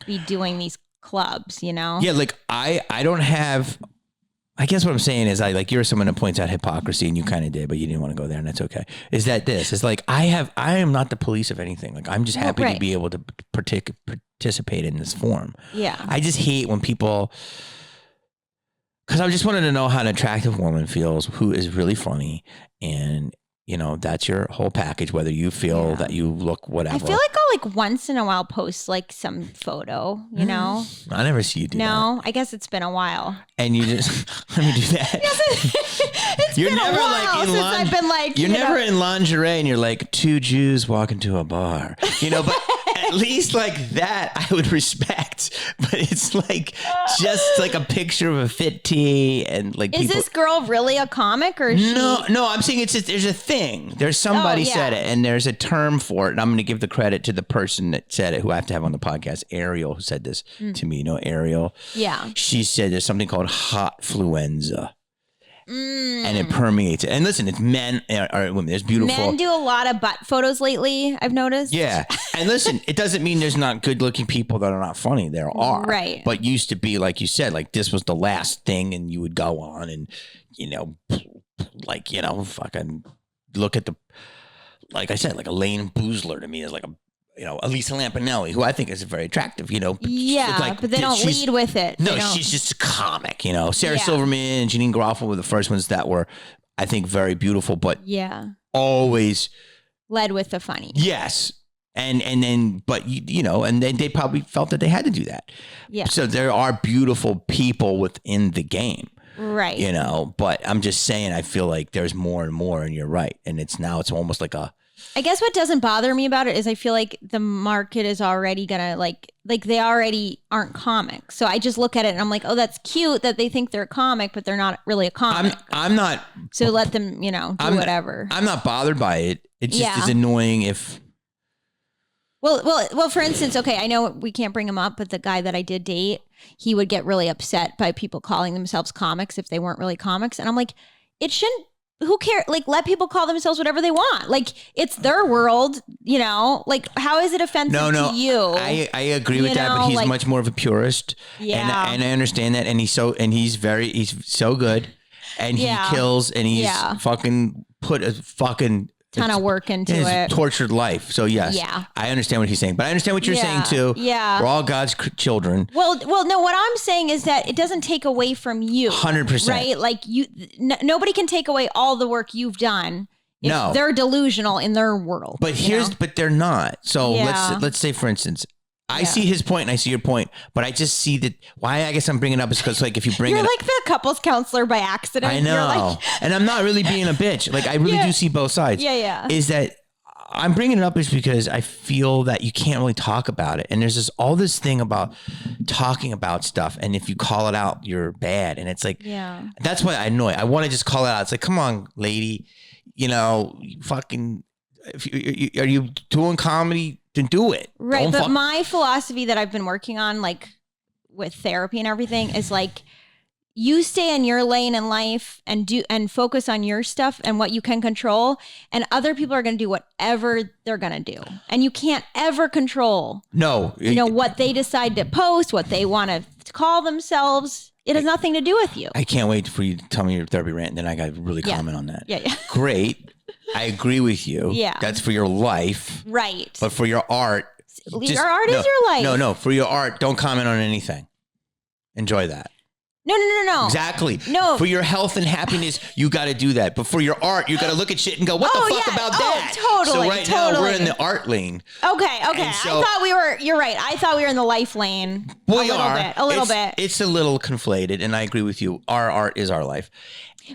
be doing these clubs, Yeah. Like I don't have, I guess what I'm saying is you're someone that points out hypocrisy, and you kind of did, but you didn't want to go there, and that's okay. Is that this is like, I am not the police of anything. Like I'm just happy to be able to participate in this form. Yeah. I just hate when people, because I just wanted to know how an attractive woman feels who is really funny, and that's your whole package, whether you feel that you look whatever. I feel like I'll once in a while post some photo, I never see you do that. No, I guess it's been a while. And you just, let me do that. It's you're been never a while since I've been you're never in lingerie and you're like, two Jews walk into a bar, but at least like that I would respect, but it's like just like a picture of a fit tee and like. Is this girl really a comic or is no, I'm saying it's just, there's a thing. There's somebody said it and there's a term for it. And I'm going to give the credit to the person that said it, who I have to have on the podcast, Ariel, who said this to me. Ariel? Yeah. She said there's something called hotfluenza. And it permeates it. And listen, it's men or women. There's beautiful. Men do a lot of butt photos lately, I've noticed. Yeah. And listen, it doesn't mean there's not good looking people that are not funny. There are. Right. But used to be, like you said, like this was the last thing, and you would go on and, fucking look at the, like I said, like Elaine Boozler to me is like a, Elisa Lampanelli, who I think is very attractive, Yeah, but they don't lead with it. No, she's just a comic, Sarah Silverman and Janine Garofalo were the first ones that were, I think, very beautiful, but always led with the funny. Yes. And then, but and then they probably felt that they had to do that. Yeah. So there are beautiful people within the game. Right. But I'm just saying, I feel like there's more and more, and you're right. And it's almost like a, I guess what doesn't bother me about it is I feel like the market is already gonna like they already aren't comics. So I just look at it and I'm like, oh, that's cute that they think they're a comic, but they're not really a comic. I'm not. So let them, do whatever. I'm not bothered by it. It just is annoying if. Well, for instance, okay, I know we can't bring him up, but the guy that I did date, he would get really upset by people calling themselves comics if they weren't really comics. And I'm like, it shouldn't. Who cares? Like, let people call themselves whatever they want. Like, it's their world, like, how is it offensive to you? I agree with that, but he's much more of a purist. Yeah. And I understand that. And he's so good, and he kills, and he's fucking put a fucking ton of work into it. Tortured life. So yes, I understand what he's saying, but I understand what you're saying too. Yeah. We're all God's children. Well, no, what I'm saying is that it doesn't take away from you. 100%. Right? Like nobody can take away all the work you've done. If they're delusional in their world. But but they're not. So let's say, for instance, I see his point and I see your point, but I just see that why I guess I'm bringing it up is because like if you bring You're it like the couples counselor by accident. I know. And I'm not really being a bitch. Like I really do see both sides. Yeah. Is that I'm bringing it up is because I feel that you can't really talk about it. And there's all this thing about talking about stuff. And if you call it out, you're bad. And it's like, that's why I want to just call it out. It's like, come on, lady, fucking are you doing comedy? Then do it. Right. But my philosophy that I've been working on, like with therapy and everything, is like, you stay in your lane in life and focus on your stuff and what you can control. And other people are going to do whatever they're going to do. And you can't ever control, what they decide to post, what they want to call themselves. It has nothing to do with you. I can't wait for you to tell me your therapy rant. And then I got to really comment on that. Yeah. Great. I agree with you. Yeah. That's for your life. Right. But for your art. Your art is your life. No. For your art, don't comment on anything. Enjoy that. No. Exactly. No. For your health and happiness, you got to do that. But for your art, you got to look at shit and go, what the fuck about that? Totally. So right now, we're in the art lane. Okay. So, you're right. I thought we were in the life lane. A little bit. It's a little conflated, and I agree with you. Our art is our life.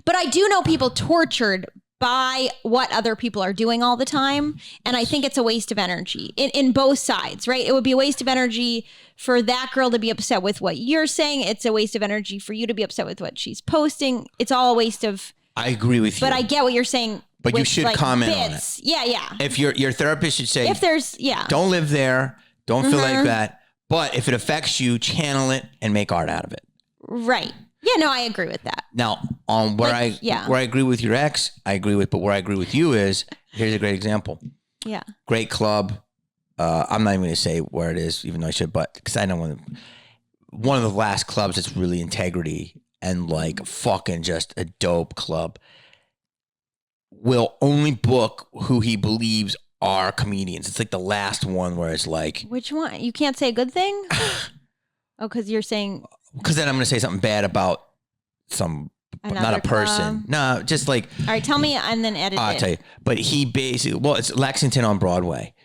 But I do know people tortured by what other people are doing all the time. And I think it's a waste of energy in both sides, right? It would be a waste of energy for that girl to be upset with what you're saying. It's a waste of energy for you to be upset with what she's posting. It's all a waste of... I agree with you. But I get what you're saying. But you should comment on it. Yeah. If your therapist should say... If there's... Don't live there. Don't feel like that. But if it affects you, channel it and make art out of it. Right. Yeah, no, I agree with that. Now, on where I agree with your ex, but where I agree with you is, here's a great example. Yeah. Great club. I'm not even going to say where it is, even though I should, but because I know one of the last clubs that's really integrity and like fucking just a dope club will only book who he believes are comedians. It's like the last one where it's like... Which one? You can't say a good thing? Because you're saying... Because then I'm going to say something bad about not a person. No, just like... All right, tell me and then edit it. I'll tell you. But he basically... Well, it's Lexington on Broadway.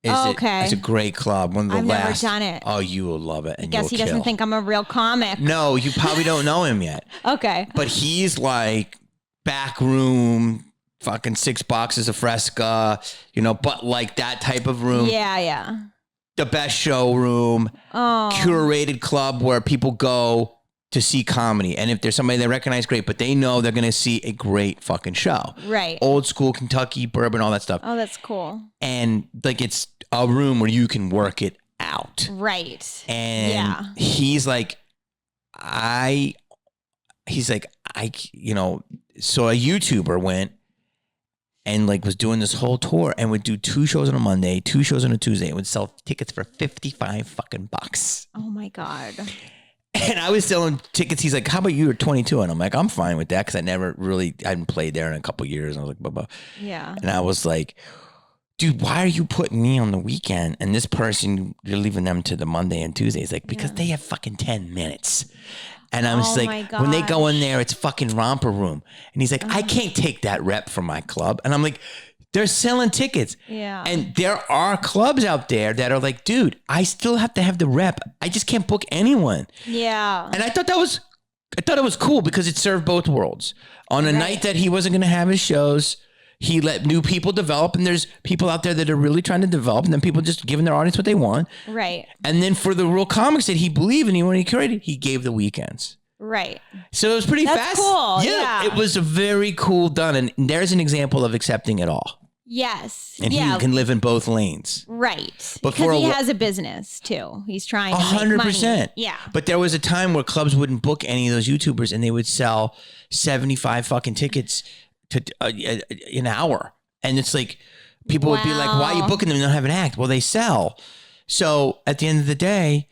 Okay. It's a great club. One of the I've last... never done it. Oh, you will love it. And I guess he doesn't think I'm a real comic. No, you probably don't know him yet. Okay. But he's like back room, fucking 6 boxes of Fresca, but like that type of room. Yeah. The best showroom, curated club where people go to see comedy. And if there's somebody they recognize, great, but they know they're going to see a great fucking show. Right. Old school Kentucky, bourbon, all that stuff. Oh, that's cool. And like it's a room where you can work it out. Right. And he's like, so a YouTuber went and like was doing this whole tour and would do 2 shows on a Monday, 2 shows on a Tuesday, and would sell tickets for $55 fucking bucks. Oh my God. And I was selling tickets. He's like, how about you at 22? And I'm like, I'm fine with that because I hadn't played there in a couple of years. And I was like, blah, blah. Yeah. And I was like, dude, why are you putting me on the weekend? And this person, you're leaving them to the Monday and Tuesday. He's like, because they have fucking 10 minutes. And I'm just like, when they go in there, it's fucking romper room. And he's like, I can't take that rep from my club. And I'm like, they're selling tickets. Yeah. And there are clubs out there that are like, dude, I still have to have the rep. I just can't book anyone. Yeah. And I thought it was cool because it served both worlds. On a night that he wasn't going to have his shows, he let new people develop. And there's people out there that are really trying to develop. And then people just giving their audience what they want. Right. And then for the real comics that he believed in, when he curated, he gave the weekends. Right. So it was pretty That's fast. Cool. Yeah. It was a very cool done. And there's an example of accepting it all. Yes. And he can live in both lanes. Right. But because he has a business too. He's trying to 100%. Make money. Yeah. But there was a time where clubs wouldn't book any of those YouTubers and they would sell 75 fucking tickets to an hour. And it's like, people would be like, why are you booking them? They don't have an act. Well, they sell. So at the end of the day,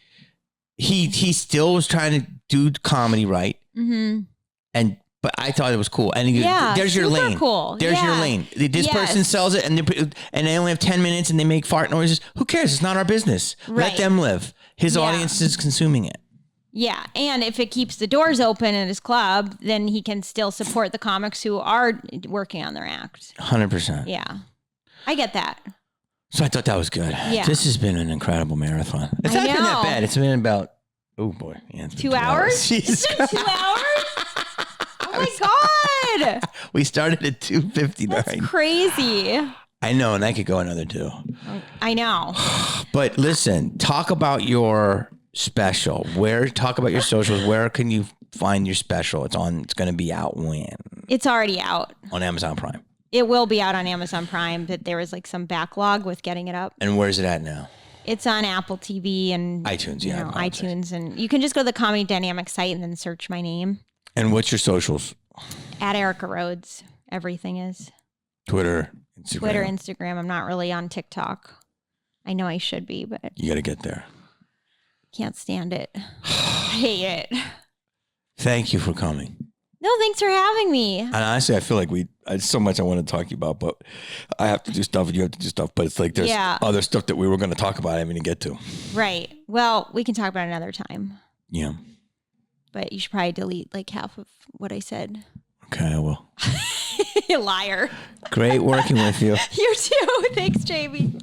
he still was trying to do comedy right. Mm-hmm. But I thought it was cool. And there's your lane. Cool. There's your lane. This person sells it and they only have 10 minutes and they make fart noises. Who cares? It's not our business. Right. Let them live. His audience is consuming it. Yeah. And if it keeps the doors open at his club, then he can still support the comics who are working on their act. 100%. Yeah. I get that. So I thought that was good. Yeah. This has been an incredible marathon. It's not been that bad. It's been about, oh boy. Yeah, it's been 2 hours? It's been 2 hours? Oh my God. We started at 2:59. That's crazy. I know, and I could go another 2. I know. But listen, talk about your special. Talk about your socials. Where can you find your special? It's going to be out when? It's already out. On Amazon Prime. It will be out on Amazon Prime, but there was like some backlog with getting it up. And where's it at now? It's on Apple TV and iTunes, iTunes. And you can just go to the Comedy Dynamic site and then search my name. And what's your socials? At Erica Rhodes. Everything is. Twitter, Instagram. I'm not really on TikTok. I know I should be, but you got to get there. Can't stand it. I hate it. Thank you for coming. No, thanks for having me. And honestly, I feel like it's so much I want to talk to you about, but I have to do stuff and you have to do stuff. But it's like there's other stuff that we were going to talk about I didn't even get to. Right. Well, we can talk about it another time. Yeah. But you should probably delete like half of what I said. Okay, I will. You liar. Great working with you. You too. Thanks, Jamie.